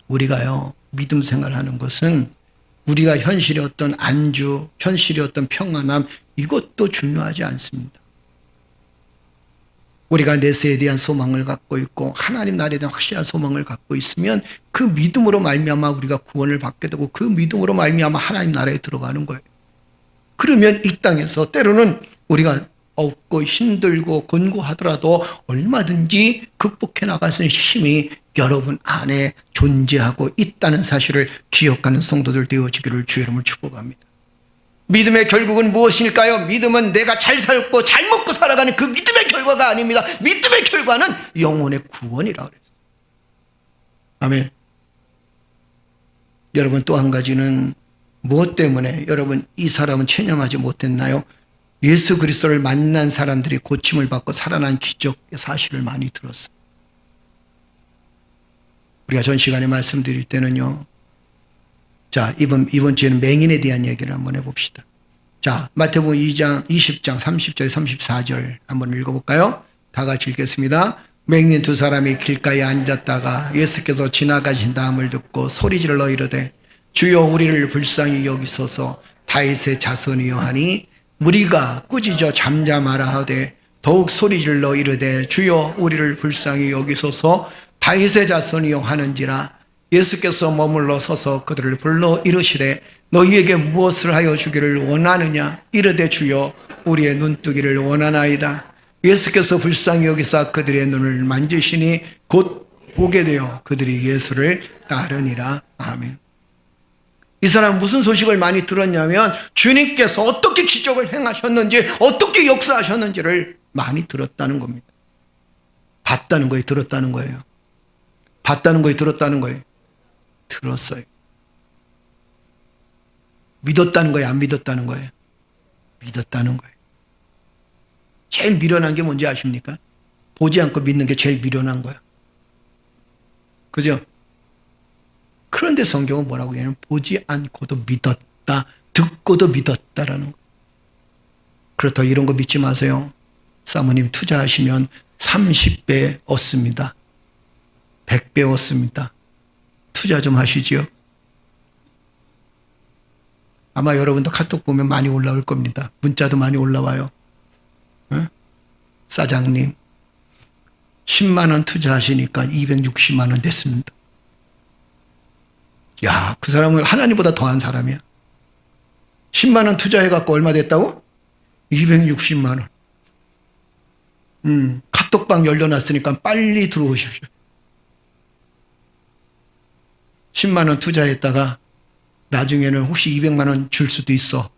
[SPEAKER 2] 우리가요, 믿음 생활하는 것은 우리가 현실의 어떤 안주, 현실의 어떤 평안함, 이것도 중요하지 않습니다. 우리가 내세에 대한 소망을 갖고 있고 하나님 나라에 대한 확실한 소망을 갖고 있으면 그 믿음으로 말미암아 우리가 구원을 받게 되고 그 믿음으로 말미암아 하나님 나라에 들어가는 거예요. 그러면 이 땅에서 때로는 우리가 없고 힘들고 권고하더라도 얼마든지 극복해 나갈 수 있는 힘이 여러분 안에 존재하고 있다는 사실을 기억하는 성도들 되어지기를 주의 이름으로 축복합니다. 믿음의 결국은 무엇일까요? 믿음은 내가 잘 살고 잘 먹고 살아가는 그 믿음의 결과가 아닙니다. 믿음의 결과는 영혼의 구원이라고 그랬어요. 아멘. 여러분, 또 한 가지는 무엇 때문에 여러분 이 사람은 체념하지 못했나요? 예수 그리스도를 만난 사람들이 고침을 받고 살아난 기적의 사실을 많이 들었어요. 우리가 전 시간에 말씀드릴 때는요, 자, 이번 주에는 맹인에 대한 얘기를 한번 해봅시다. 자, 마태복음 2장 20장 30절 34절 한번 읽어볼까요? 다 같이 읽겠습니다. 맹인 두 사람이 길가에 앉았다가 예수께서 지나가신 다음을 듣고 소리질러 이르되 주여 우리를 불쌍히 여기소서. 다윗의 자손이여 하니 무리가 꾸짖어 잠잠하라 하되 더욱 소리질러 이르되 주여 우리를 불쌍히 여기소서. 다윗의 자손이여 하는지라. 예수께서 머물러 서서 그들을 불러 이르시되 너희에게 무엇을 하여 주기를 원하느냐. 이르되 주여 우리의 눈뜨기를 원하나이다. 예수께서 불쌍히 여기사 그들의 눈을 만지시니 곧 보게 되어 그들이 예수를 따르니라. 아멘. 이 사람 무슨 소식을 많이 들었냐면 주님께서 어떻게 기적을 행하셨는지, 어떻게 역사하셨는지를 많이 들었다는 겁니다. 봤다는 거예요, 들었다는 거예요. 봤다는 거예요, 들었다는 거예요. 들었어요. 믿었다는 거예요, 안 믿었다는 거예요. 믿었다는 거예요. 제일 미련한 게 뭔지 아십니까? 보지 않고 믿는 게 제일 미련한 거예요. 그죠? 그런데 성경은 뭐라고 얘기하냐면 보지 않고도 믿었다, 듣고도 믿었다라는 거. 그렇다고 이런 거 믿지 마세요. 사모님 투자하시면 30배 얻습니다. 100배 얻습니다. 투자 좀 하시지요. 아마 여러분도 카톡 보면 많이 올라올 겁니다. 문자도 많이 올라와요. 응? 사장님 10만 원 투자하시니까 260만 원 됐습니다. 야, 그 사람은 하나님보다 더한 사람이야. 10만 원 투자해갖고 얼마 됐다고? 260만 원. 카톡방 열려놨으니까 빨리 들어오십시오. 10만 원 투자했다가 나중에는 혹시 200만 원 줄 수도 있어.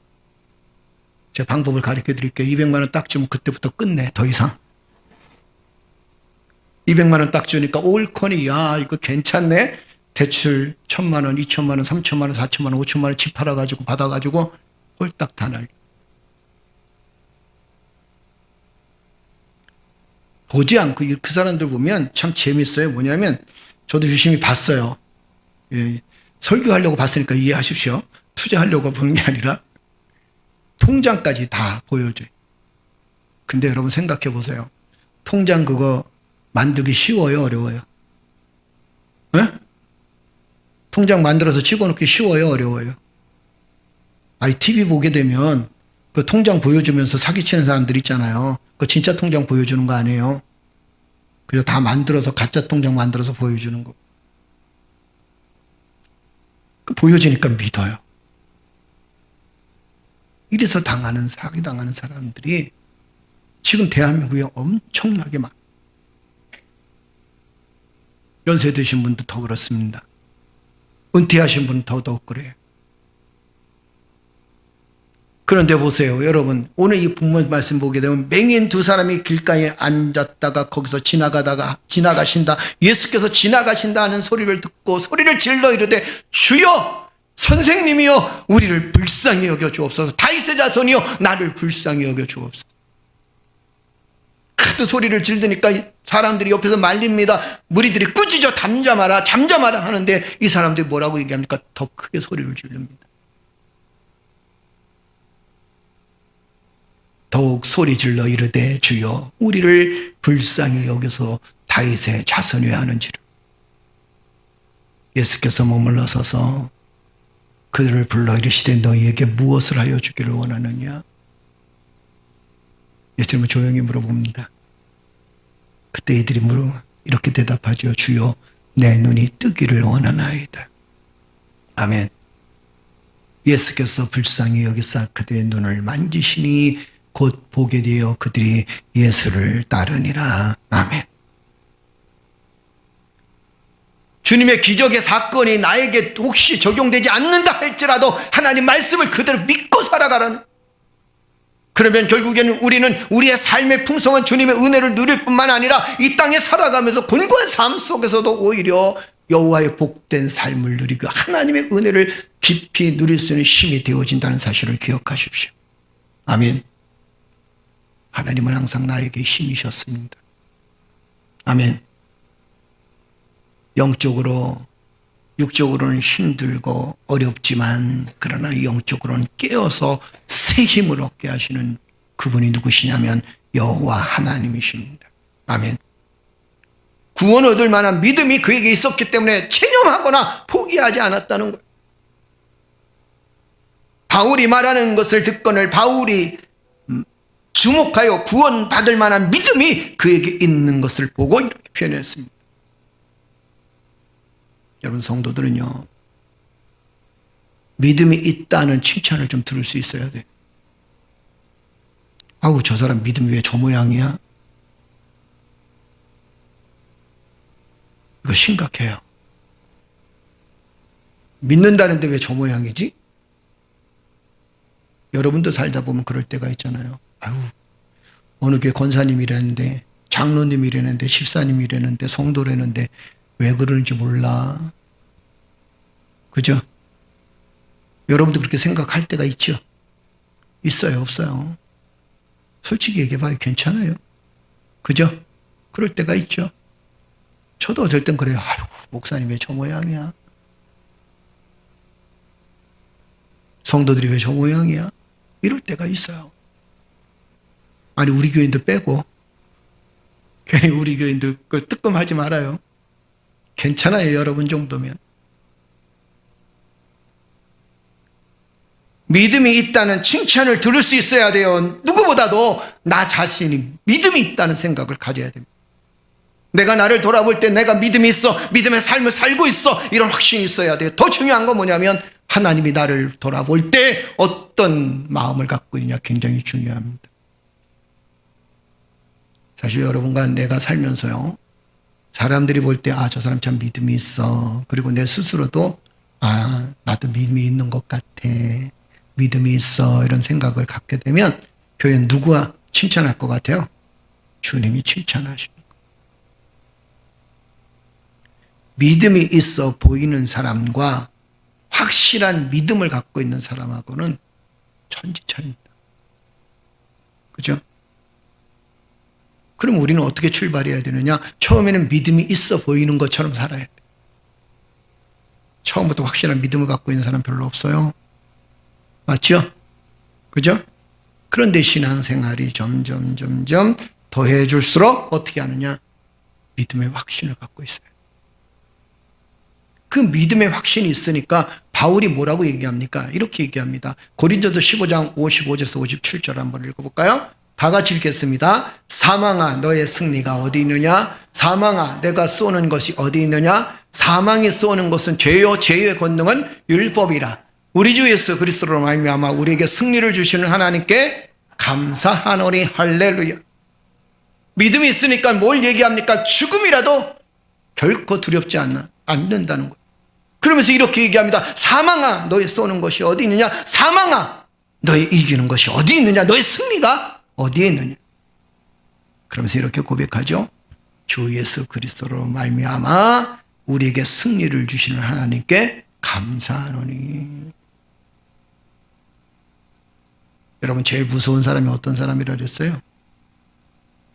[SPEAKER 2] 제가 방법을 가르쳐 드릴게요. 200만 원 딱 주면 그때부터 끝내. 더 이상. 200만 원 딱 주니까 올커니, 야, 이거 괜찮네. 대출 1,000만 원, 2,000만 원, 3,000만 원, 4,000만 원, 5,000만 원 집 팔아가지고 받아가지고 홀딱 다 날려. 보지 않고 그 사람들 보면 참 재밌어요. 뭐냐면 저도 유심히 봤어요. 예, 설교하려고 봤으니까 이해하십시오. 투자하려고 보는 게 아니라 통장까지 다 보여줘요. 근데 여러분 생각해 보세요. 통장 그거 만들기 쉬워요, 어려워요? 예? 통장 만들어서 찍어놓기 쉬워요, 어려워요? 아니, TV 보게 되면 그 통장 보여주면서 사기치는 사람들 있잖아요. 그 진짜 통장 보여주는 거 아니에요? 그래서 다 만들어서 가짜 통장 만들어서 보여주는 거. 그 보여지니까 믿어요. 이래서 사기 당하는 사람들이 지금 대한민국에 엄청나게 많아요. 연세 드신 분도 더 그렇습니다. 은퇴하신 분은 더더욱 그래요. 그런데 보세요, 여러분. 오늘 이 본문 말씀 보게 되면 맹인 두 사람이 길가에 앉았다가 거기서 지나가신다. 예수께서 지나가신다 하는 소리를 듣고 소리를 질러 이르되 주여, 선생님이여, 우리를 불쌍히 여겨 주옵소서. 다윗의 자손이여, 나를 불쌍히 여겨 주옵소서. 하도 소리를 지르니까 사람들이 옆에서 말립니다. 무리들이 꾸짖어 잠잠하라 잠잠하라 하는데 이 사람들이 뭐라고 얘기합니까? 더 크게 소리를 지릅니다. 더욱 소리 질러 이르되 주여, 우리를 불쌍히 여겨서 다윗의 자손이어야 하는지를. 예수께서 머물러 서서 그들을 불러 이르시되 너희에게 무엇을 하여 주기를 원하느냐? 예수님은 조용히 물어봅니다. 그때 이들이 이렇게 대답하죠. 주여, 내 눈이 뜨기를 원하나이다. 아멘. 예수께서 불쌍히 여기사 그들의 눈을 만지시니 곧 보게 되어 그들이 예수를 따르니라. 아멘. 주님의 기적의 사건이 나에게 혹시 적용되지 않는다 할지라도 하나님 말씀을 그대로 믿고 살아가라는. 그러면 결국에는 우리는 우리의 삶의 풍성한 주님의 은혜를 누릴 뿐만 아니라 이 땅에 살아가면서 곤고한 삶 속에서도 오히려 여호와의 복된 삶을 누리고 하나님의 은혜를 깊이 누릴 수 있는 힘이 되어진다는 사실을 기억하십시오. 아멘. 하나님은 항상 나에게 힘이셨습니다. 아멘. 영적으로, 육적으로는 힘들고 어렵지만 그러나 영적으로는 깨어서 새 힘을 얻게 하시는 그분이 누구시냐면 여호와 하나님이십니다. 아멘. 구원 얻을 만한 믿음이 그에게 있었기 때문에 체념하거나 포기하지 않았다는 거예요. 바울이 말하는 것을 듣거늘 바울이 주목하여 구원받을 만한 믿음이 그에게 있는 것을 보고 이렇게 표현했습니다. 여러분 성도들은요, 믿음이 있다는 칭찬을 좀 들을 수 있어야 돼. 아우, 저 사람 믿음이 왜 저 모양이야? 이거 심각해요. 믿는다는데 왜 저 모양이지? 여러분도 살다 보면 그럴 때가 있잖아요. 아유, 어느 교회 권사님이라는데, 장로님이라는데, 집사님이라는데, 성도라는데 왜 그러는지 몰라. 그죠? 여러분도 그렇게 생각할 때가 있죠? 있어요, 없어요? 솔직히 얘기해봐요. 괜찮아요. 그죠? 그럴 때가 있죠. 저도 어쩔 땐 그래요. 아이고, 목사님 왜 저 모양이야? 성도들이 왜 저 모양이야? 이럴 때가 있어요. 아니, 우리 교인들 빼고, 괜히 우리 교인들 그 뜨끔하지 말아요. 괜찮아요, 여러분 정도면. 믿음이 있다는 칭찬을 들을 수 있어야 돼요. 누구보다도 나 자신이 믿음이 있다는 생각을 가져야 됩니다. 내가 나를 돌아볼 때 내가 믿음이 있어, 믿음의 삶을 살고 있어, 이런 확신이 있어야 돼요. 더 중요한 건 뭐냐면 하나님이 나를 돌아볼 때 어떤 마음을 갖고 있느냐, 굉장히 중요합니다. 사실 여러분과 내가 살면서요, 사람들이 볼 때 저 사람 참 믿음이 있어, 그리고 내 스스로도 나도 믿음이 있는 것 같아, 믿음이 있어, 이런 생각을 갖게 되면 교회는 누구가 칭찬할 것 같아요? 주님이 칭찬하시는 거예요. 믿음이 있어 보이는 사람과 확실한 믿음을 갖고 있는 사람하고는 천지차이입니다. 그죠? 그럼 우리는 어떻게 출발해야 되느냐? 처음에는 믿음이 있어 보이는 것처럼 살아야 돼. 처음부터 확실한 믿음을 갖고 있는 사람 별로 없어요. 맞죠? 그죠? 그런데 신앙생활이 점점 더해질수록 어떻게 하느냐? 믿음의 확신을 갖고 있어요. 그 믿음의 확신이 있으니까 바울이 뭐라고 얘기합니까? 이렇게 얘기합니다. 고린도서 15장 55절에서 57절 한번 읽어볼까요? 다 같이 읽겠습니다. 사망아, 너의 승리가 어디 있느냐? 사망아, 내가 쏘는 것이 어디 있느냐? 사망이 쏘는 것은 죄요, 죄의 권능은 율법이라. 우리 주 예수 그리스도로 말미암아 우리에게 승리를 주시는 하나님께 감사하노니. 할렐루야. 믿음이 있으니까 뭘 얘기합니까? 죽음이라도 결코 두렵지 않는다는 거예요. 그러면서 이렇게 얘기합니다. 사망아, 너의 쏘는 것이 어디 있느냐? 사망아, 너의 이기는 것이 어디 있느냐? 너의 승리가 어디에 있느냐? 그러면서 이렇게 고백하죠. 주 예수 그리스도로 말미암아 우리에게 승리를 주시는 하나님께 감사하노니. 여러분, 제일 무서운 사람이 어떤 사람이라 그랬어요?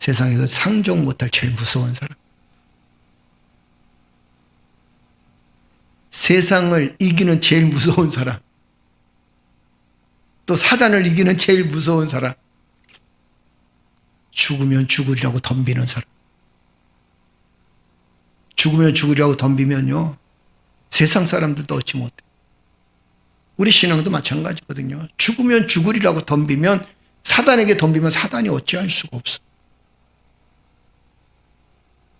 [SPEAKER 2] 세상에서 상종 못할 제일 무서운 사람. 세상을 이기는 제일 무서운 사람, 또 사단을 이기는 제일 무서운 사람, 죽으면 죽으리라고 덤비는 사람. 죽으면 죽으리라고 덤비면요, 세상 사람들도 얻지 못해. 우리 신앙도 마찬가지거든요. 죽으면 죽으리라고 덤비면, 사단에게 덤비면 사단이 어찌할 수가 없어.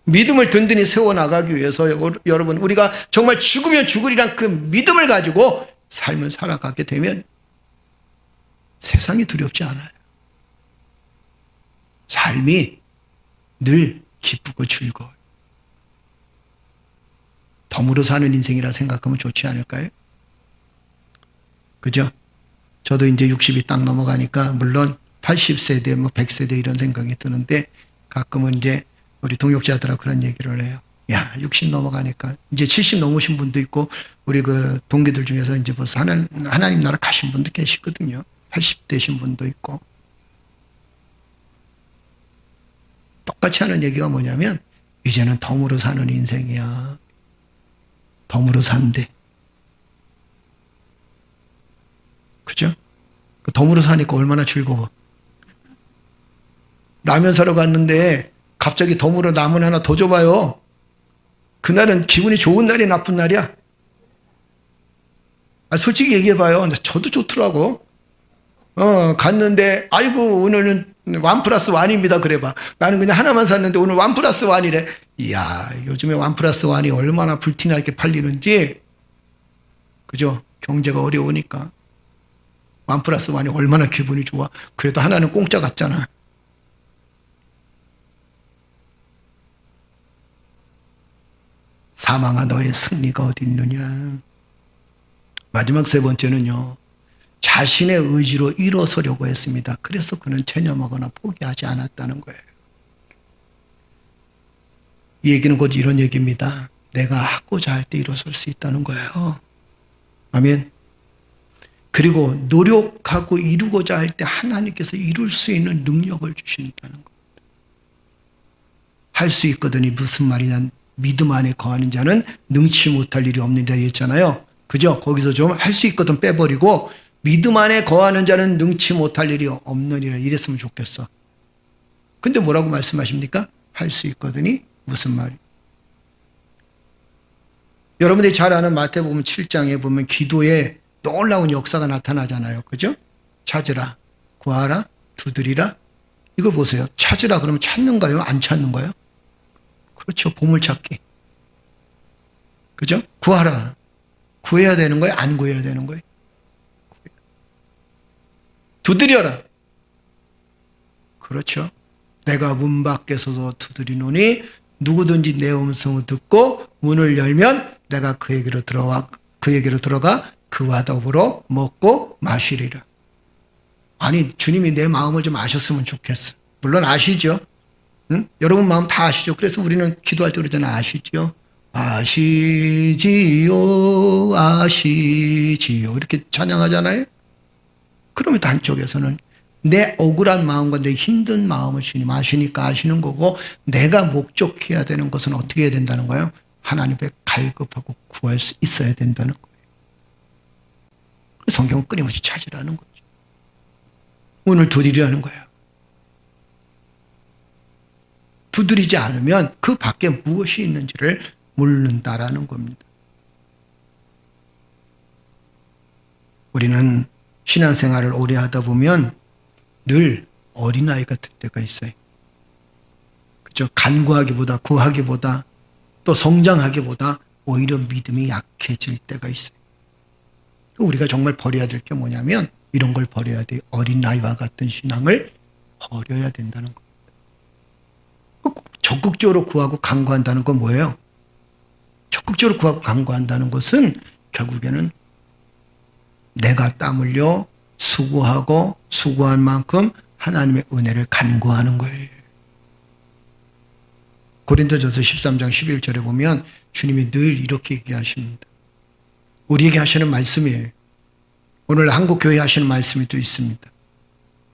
[SPEAKER 2] 믿음을 든든히 세워나가기 위해서 여러분, 우리가 정말 죽으면 죽으리란 그 믿음을 가지고 삶을 살아가게 되면 세상이 두렵지 않아요. 삶이 늘 기쁘고 즐거워요. 덤으로 사는 인생이라 생각하면 좋지 않을까요? 그죠? 저도 이제 60이 딱 넘어가니까 물론 80세대, 100세대 이런 생각이 드는데 가끔은 이제 우리 동역자들하고 그런 얘기를 해요. 야, 60 넘어가니까 이제 70 넘으신 분도 있고 우리 그 동기들 중에서 이제 벌써 하나님 나라 가신 분도 계시거든요. 80대신 분도 있고. 똑같이 하는 얘기가 뭐냐면 이제는 덤으로 사는 인생이야. 덤으로 산대. 그죠? 그 덤으로 사니까 얼마나 즐거워. 라면 사러 갔는데 갑자기 덤으로 라면 하나 더 줘봐요. 그날은 기분이 좋은 날이 나쁜 날이야? 솔직히 얘기해봐요. 저도 좋더라고. 갔는데 아이고 오늘은 1+1입니다. 그래봐. 나는 그냥 하나만 샀는데 오늘 1+1이래. 이야, 요즘에 1+1이 얼마나 불티나게 팔리는지. 그죠? 경제가 어려우니까 1+1이 얼마나 기분이 좋아. 그래도 하나는 공짜 같잖아. 사망아 너의 승리가 어디 있느냐. 마지막 세 번째는요. 자신의 의지로 일어서려고 했습니다. 그래서 그는 체념하거나 포기하지 않았다는 거예요. 이 얘기는 곧 이런 얘기입니다. 내가 하고자 할 때 일어설 수 있다는 거예요. 아멘. 그리고 노력하고 이루고자 할 때 하나님께서 이룰 수 있는 능력을 주신다는 겁니다. 할 수 있거든이 무슨 말이냐. 믿음 안에 거하는 자는 능치 못할 일이 없는 자 했잖아요. 그죠? 거기서 좀 할 수 있거든 빼버리고 믿음 안에 거하는 자는 능치 못할 일이 없느니라 이랬으면 좋겠어. 근데 뭐라고 말씀하십니까? 할 수 있거든이 무슨 말이? 여러분들이 잘 아는 마태복음 7장에 보면 기도에 놀라운 역사가 나타나잖아요. 그죠? 찾으라, 구하라, 두드리라. 이거 보세요. 찾으라 그러면 찾는 거예요? 안 찾는 거예요? 그렇죠. 보물찾기. 그죠? 구하라. 구해야 되는 거예요? 안 구해야 되는 거예요? 두드려라. 그렇죠. 내가 문 밖에 서서 두드리노니 누구든지 내 음성을 듣고 문을 열면 내가 그에게로 들어가 그와 더불어 먹고 마시리라. 아니 주님이 내 마음을 좀 아셨으면 좋겠어. 물론 아시죠. 응? 여러분 마음 다 아시죠. 그래서 우리는 기도할 때 그러잖아요. 아시죠. 아시지요 아시지요 이렇게 찬양하잖아요. 그러면 한쪽에서는 내 억울한 마음과 내 힘든 마음을 주님 아시니까 아시는 거고 내가 목적해야 되는 것은 어떻게 해야 된다는 거예요? 하나님 앞에 갈급하고 구할 수 있어야 된다는 거예요. 성경은 끊임없이 찾으라는 거죠. 문을 두드리라는 거예요. 두드리지 않으면 그 밖에 무엇이 있는지를 모른다라는 겁니다. 우리는 신앙생활을 오래 하다 보면 늘 어린아이 같을 때가 있어요. 그렇죠? 간구하기보다 구하기보다 또 성장하기보다 오히려 믿음이 약해질 때가 있어요. 우리가 정말 버려야 될 게 뭐냐면 이런 걸 버려야 돼요. 어린아이와 같은 신앙을 버려야 된다는 겁니다. 적극적으로 구하고 간구한다는 건 뭐예요? 적극적으로 구하고 간구한다는 것은 결국에는 내가 땀 흘려 수고하고 수고한 만큼 하나님의 은혜를 간구하는 거예요. 고린도전서 13장 11절에 보면 주님이 늘 이렇게 얘기하십니다. 우리에게 하시는 말씀이에요. 오늘 한국교회 하시는 말씀이 또 있습니다.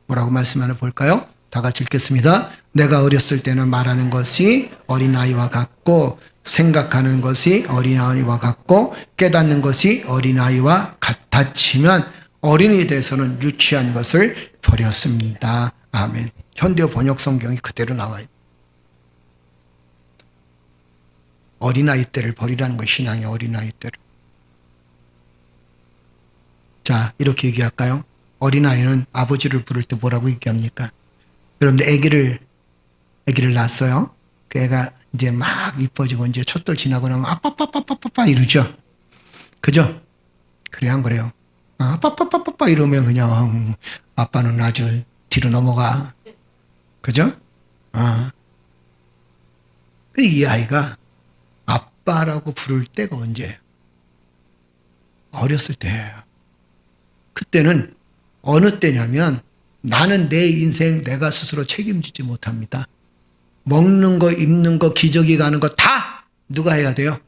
[SPEAKER 2] 뭐라고 말씀하나 볼까요? 다 같이 읽겠습니다. 내가 어렸을 때는 말하는 것이 어린아이와 같고 생각하는 것이 어린아이와 같고 깨닫는 것이 어린아이와 같았지만 어린이 돼서는 유치한 것을 버렸습니다. 아멘. 현대 번역 성경이 그대로 나와요. 어린아이 때를 버리라는 거예요. 신앙의 어린아이 때를. 자, 이렇게 얘기할까요? 어린아이는 아버지를 부를 때 뭐라고 얘기합니까? 여러분들 아기를 낳았어요. 그 애가 이제 막 이뻐지고 이제 촛돌 지나고 나면 아빠빠빠빠빠 이러죠. 그죠? 그래요, 안 그래요? 아빠빠빠빠빠 이러면 그냥 아빠는 아주 뒤로 넘어가. 그죠? 이 아이가 아빠라고 부를 때가 언제예요? 어렸을 때예요. 그때는 어느 때냐면 나는 내 인생 내가 스스로 책임지지 못합니다. 먹는 거, 입는 거, 기저귀 가는 거 다 누가 해야 돼요?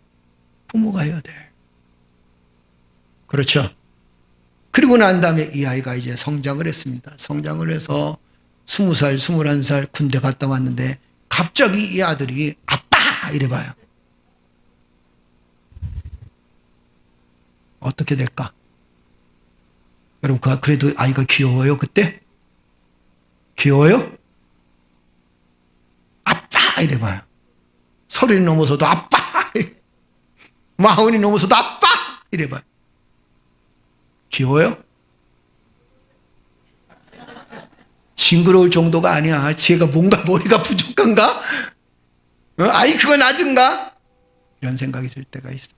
[SPEAKER 2] 부모가 해야 돼요. 그렇죠? 그리고 난 다음에 이 아이가 이제 성장을 했습니다. 성장을 해서 20살, 21살 군대 갔다 왔는데 갑자기 이 아들이 아빠! 이래봐요. 어떻게 될까? 여러분, 그래도 아이가 귀여워요, 그때? 귀여워요? 아빠! 이래봐요. 30이 넘어서도 아빠! 40이 넘어서도 아빠! 이래봐요. 귀여워요? 징그러울 정도가 아니야. 지가 뭔가 머리가 부족한가? IQ가 낮은가? 이런 생각이 들 때가 있어.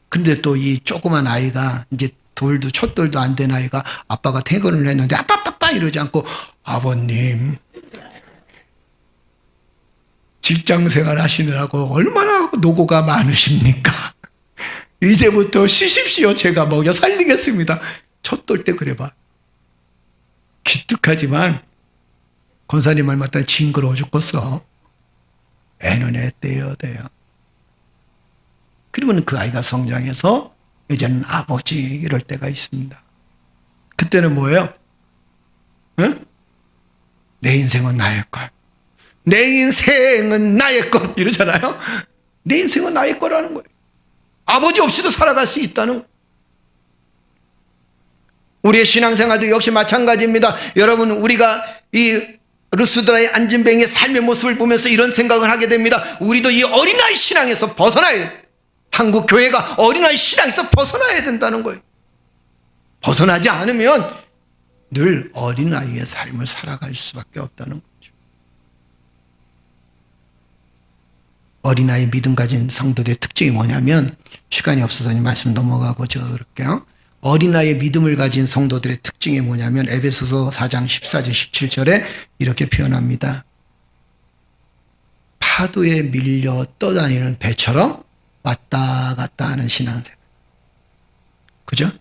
[SPEAKER 2] 근데 또 이 조그만 아이가 이제 촛돌도 안 된 아이가 아빠가 퇴근을 했는데 아빠 이러지 않고 아버님 직장생활 하시느라고 얼마나 노고가 많으십니까? 이제부터 쉬십시오. 제가 먹여 살리겠습니다. 첫 돌 때 그래봐. 기특하지만 권사님 말 맞다니 징그러워 죽겠어. 애는 애 떼어야 돼요. 그리고는 그 아이가 성장해서 이제는 아버지 이럴 때가 있습니다. 그때는 뭐예요? 응? 내 인생은 나의 것. 내 인생은 나의 것 이러잖아요. 내 인생은 나의 거라는 거예요. 아버지 없이도 살아갈 수 있다는 거예요. 우리의 신앙생활도 역시 마찬가지입니다. 여러분, 우리가 이 루스드라의 안진뱅이의 삶의 모습을 보면서 이런 생각을 하게 됩니다. 우리도 이 어린아이 신앙에서 벗어나야 돼요. 한국 교회가 어린아이 신앙에서 벗어나야 된다는 거예요. 벗어나지 않으면 늘 어린아이의 삶을 살아갈 수밖에 없다는 거죠. 어린아이 믿음 가진 성도들의 특징이 뭐냐면, 시간이 없어서 말씀 넘어가고 제가 그럴게요. 어린아이의 믿음을 가진 성도들의 특징이 뭐냐면 에베소서 4장 14절 17절에 이렇게 표현합니다. 파도에 밀려 떠다니는 배처럼 왔다 갔다 하는 신앙생활. 그죠?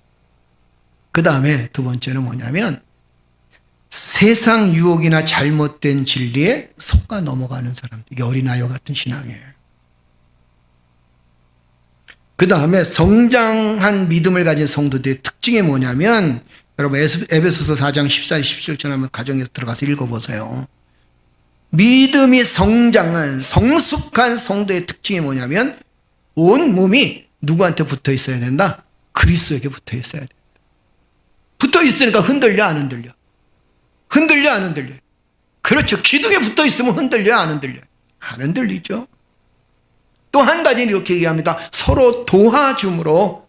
[SPEAKER 2] 그 다음에 두 번째는 뭐냐면 세상 유혹이나 잘못된 진리에 속아 넘어가는 사람들. 이게 어린아이와 같은 신앙이에요. 그 다음에 성장한 믿음을 가진 성도들의 특징이 뭐냐면, 여러분 에베소서 4장 14, 17절 한번 가정에서 들어가서 읽어보세요. 믿음이 성장한 성숙한 성도의 특징이 뭐냐면 온 몸이 누구한테 붙어 있어야 된다? 그리스도에게 붙어 있어야 된다. 붙어 있으니까 흔들려 안 흔들려? 흔들려 안 흔들려? 그렇죠. 기둥에 붙어 있으면 흔들려 안 흔들려? 안 흔들리죠. 또 한 가지는 이렇게 얘기합니다. 서로 도와줌으로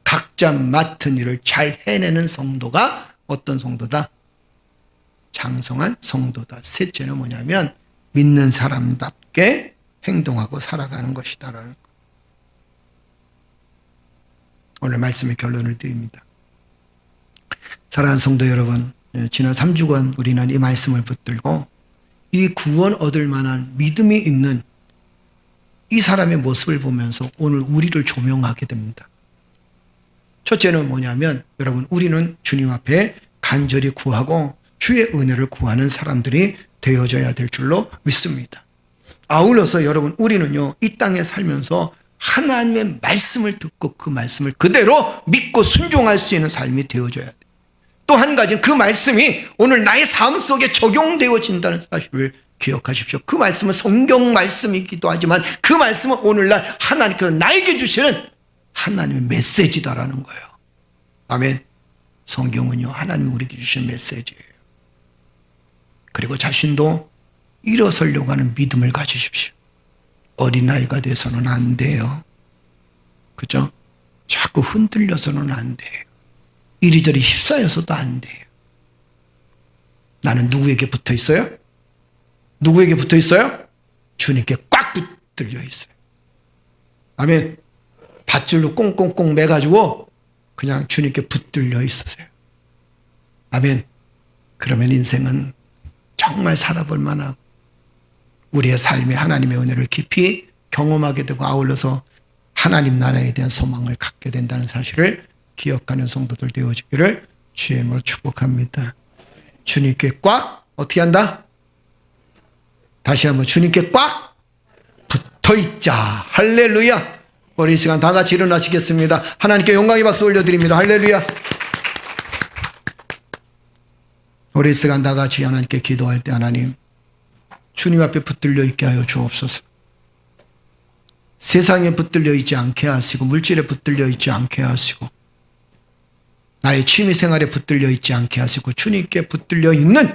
[SPEAKER 2] 각자 맡은 일을 잘 해내는 성도가 어떤 성도다? 장성한 성도다. 셋째는 뭐냐면 믿는 사람답게 행동하고 살아가는 것이다라는 것. 오늘 말씀의 결론을 드립니다. 사랑하는 성도 여러분, 지난 3주간 우리는 이 말씀을 붙들고 이 구원 얻을 만한 믿음이 있는 이 사람의 모습을 보면서 오늘 우리를 조명하게 됩니다. 첫째는 뭐냐면, 여러분, 우리는 주님 앞에 간절히 구하고 주의 은혜를 구하는 사람들이 되어져야 될 줄로 믿습니다. 아울러서 여러분, 우리는요, 이 땅에 살면서 하나님의 말씀을 듣고 그 말씀을 그대로 믿고 순종할 수 있는 삶이 되어져야 돼요. 또 한 가지는 그 말씀이 오늘 나의 삶 속에 적용되어진다는 사실을 기억하십시오. 그 말씀은 성경 말씀이기도 하지만 그 말씀은 오늘날 하나님께서 나에게 주시는 하나님의 메시지다라는 거예요. 아멘. 성경은요, 하나님이 우리에게 주신 메시지예요. 그리고 자신도 일어서려고 하는 믿음을 가지십시오. 어린아이가 돼서는 안 돼요. 그죠? 자꾸 흔들려서는 안 돼요. 이리저리 휩싸여서도 안 돼요. 나는 누구에게 붙어 있어요? 누구에게 붙어 있어요? 주님께 꽉 붙들려 있어요. 아멘. 밧줄로 꽁꽁꽁 매가지고 그냥 주님께 붙들려 있으세요. 아멘. 그러면 인생은 정말 살아볼 만하고 우리의 삶에 하나님의 은혜를 깊이 경험하게 되고 아울러서 하나님 나라에 대한 소망을 갖게 된다는 사실을 기억하는 성도들 되어지기를 주의 이름으로 축복합니다. 주님께 꽉 어떻게 한다? 다시 한번 주님께 꽉 붙어있자. 할렐루야. 우리 이 시간 다 같이 일어나시겠습니다. 하나님께 영광의 박수 올려드립니다. 할렐루야. 우리 이 시간 다 같이 하나님께 기도할 때 하나님 주님 앞에 붙들려 있게 하여 주옵소서. 세상에 붙들려 있지 않게 하시고 물질에 붙들려 있지 않게 하시고 나의 취미생활에 붙들려 있지 않게 하시고 주님께 붙들려 있는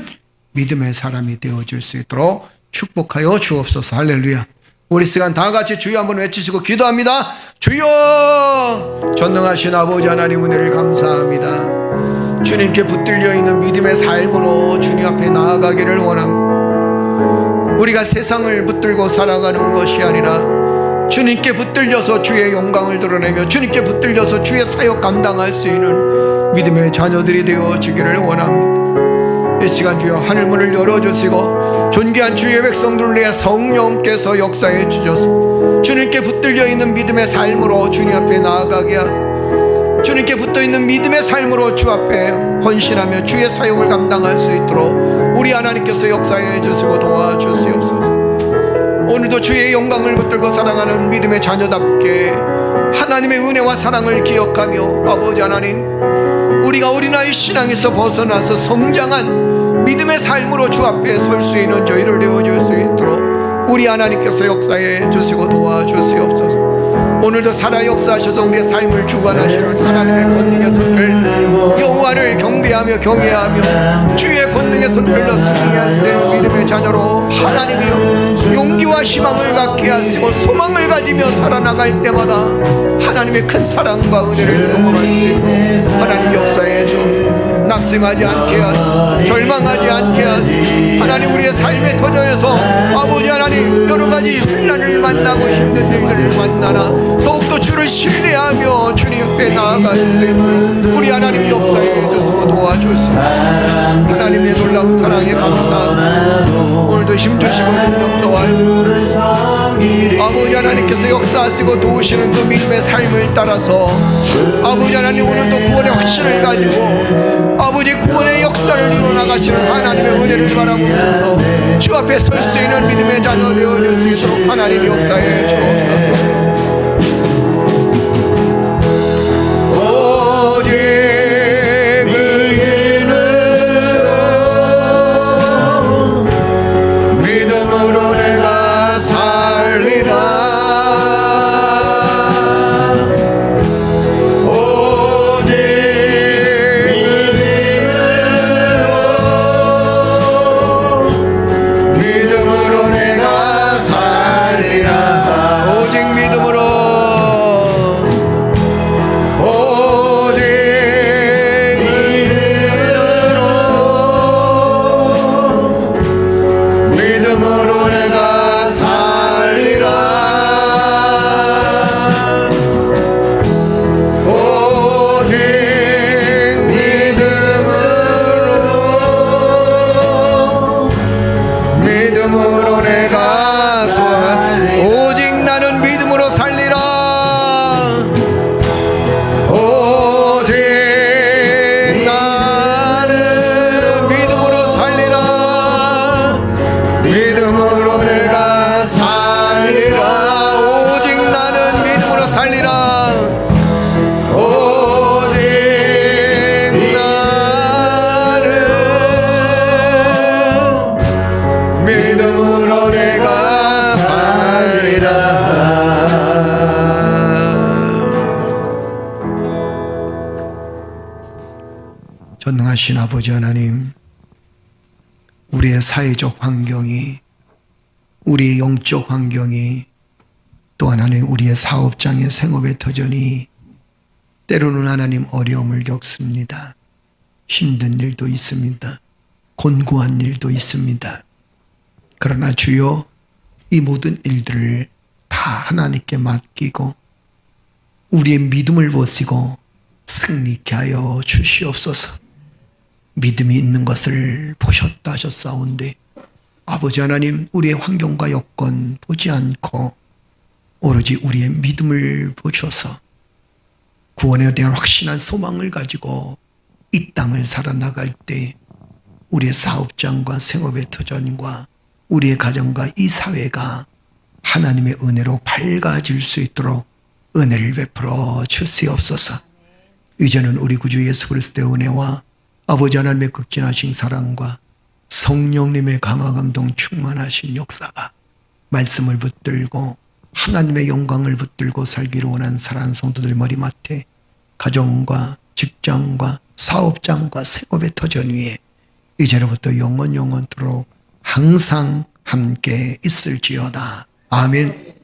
[SPEAKER 2] 믿음의 사람이 되어질 수 있도록 축복하여 주옵소서. 할렐루야. 우리 시간 다 같이 주여 한번 외치시고 기도합니다. 주여, 전능하신 아버지 하나님 은혜를 감사합니다. 주님께 붙들려 있는 믿음의 삶으로 주님 앞에 나아가기를 원합니다. 우리가 세상을 붙들고 살아가는 것이 아니라 주님께 붙들려서 주의 영광을 드러내며 주님께 붙들려서 주의 사역 감당할 수 있는 믿음의 자녀들이 되어지기를 원합니다. 이 시간 주여 하늘문을 열어주시고 존귀한 주의 백성들을 위해 성령께서 역사해 주셔서 주님께 붙들려 있는 믿음의 삶으로 주님 앞에 나아가게 하소서. 주님께 붙어있는 믿음의 삶으로 주 앞에 헌신하며 주의 사역을 감당할 수 있도록 우리 하나님께서 역사해 주시고 도와주시옵소서. 오늘도 주의 영광을 붙들고 살아가는 믿음의 자녀답게 하나님의 은혜와 사랑을 기억하며 아버지 하나님, 우리가 어린아이 신앙에서 벗어나서 성장한 믿음의 삶으로 주 앞에 설 수 있는 저희를 되어줄 수 있도록 우리 하나님께서 역사해 주시고 도와주시옵소서. 오늘도 살아 역사하셔서 우리의 삶을 주관하시는 하나님의 권능의 손을 여호와를 경배하며 경외하며 주의 권능의 손을 승리하시는 믿음의 자녀로 하나님이여 용기와 희망을 갖게 하시고 소망을 가지며 살아나갈 때마다 하나님의 큰 사랑과 은혜를 경험할 수 있고 하나님 역사해 주 낙심하지 않게 하시고 절망하지 않게 하시고 하나님 우리의 삶의 터전에서 아버지 하나님 여러가지 환난을 만나고 힘든 일들을 만나나 더욱더 주를 신뢰하며 주님 앞에 나아갈 수 있도록 우리 하나님 역사해 주시고 도와주시고 하나님의 놀라운 사랑에 감사합니다. 오늘도 힘주시고 능력 도와주시고 아버지 하나님께서 역사하시고 도우시는 그 믿음의 삶을 따라서 아버지 하나님 오늘도 구원의 확신을 가지고 아버지 구원의 역사를 이루어나가시는 하나님의 은혜를 바라보면서 주 앞에 설 수 있는 믿음의 자녀 되어줄 수 있도록 하나님 역사해 주옵소서. 전능하신 아버지 하나님, 우리의 사회적 환경이, 우리의 영적 환경이, 또 하나님 우리의 사업장의 생업의 터전이 때로는 하나님 어려움을 겪습니다. 힘든 일도 있습니다. 곤고한 일도 있습니다. 그러나 주여, 이 모든 일들을 다 하나님께 맡기고 우리의 믿음을 보시고 승리케 하여 주시옵소서. 믿음이 있는 것을 보셨다 하셨사온데 아버지 하나님, 우리의 환경과 여건 보지 않고 오로지 우리의 믿음을 보셔서 구원에 대한 확신한 소망을 가지고 이 땅을 살아나갈 때 우리의 사업장과 생업의 터전과 우리의 가정과 이 사회가 하나님의 은혜로 밝아질 수 있도록 은혜를 베풀어 주시옵소서. 이제는 우리 구주 예수 그리스도의 은혜와 아버지 하나님의 극진하신 사랑과 성령님의 감화 감동 충만하신 역사가 말씀을 붙들고 하나님의 영광을 붙들고 살기를 원하는 사랑하는 성도들 머리맡에 가정과 직장과 사업장과 생업의 터전 위에 이제로부터 영원토록 항상 함께 있을지어다. 아멘.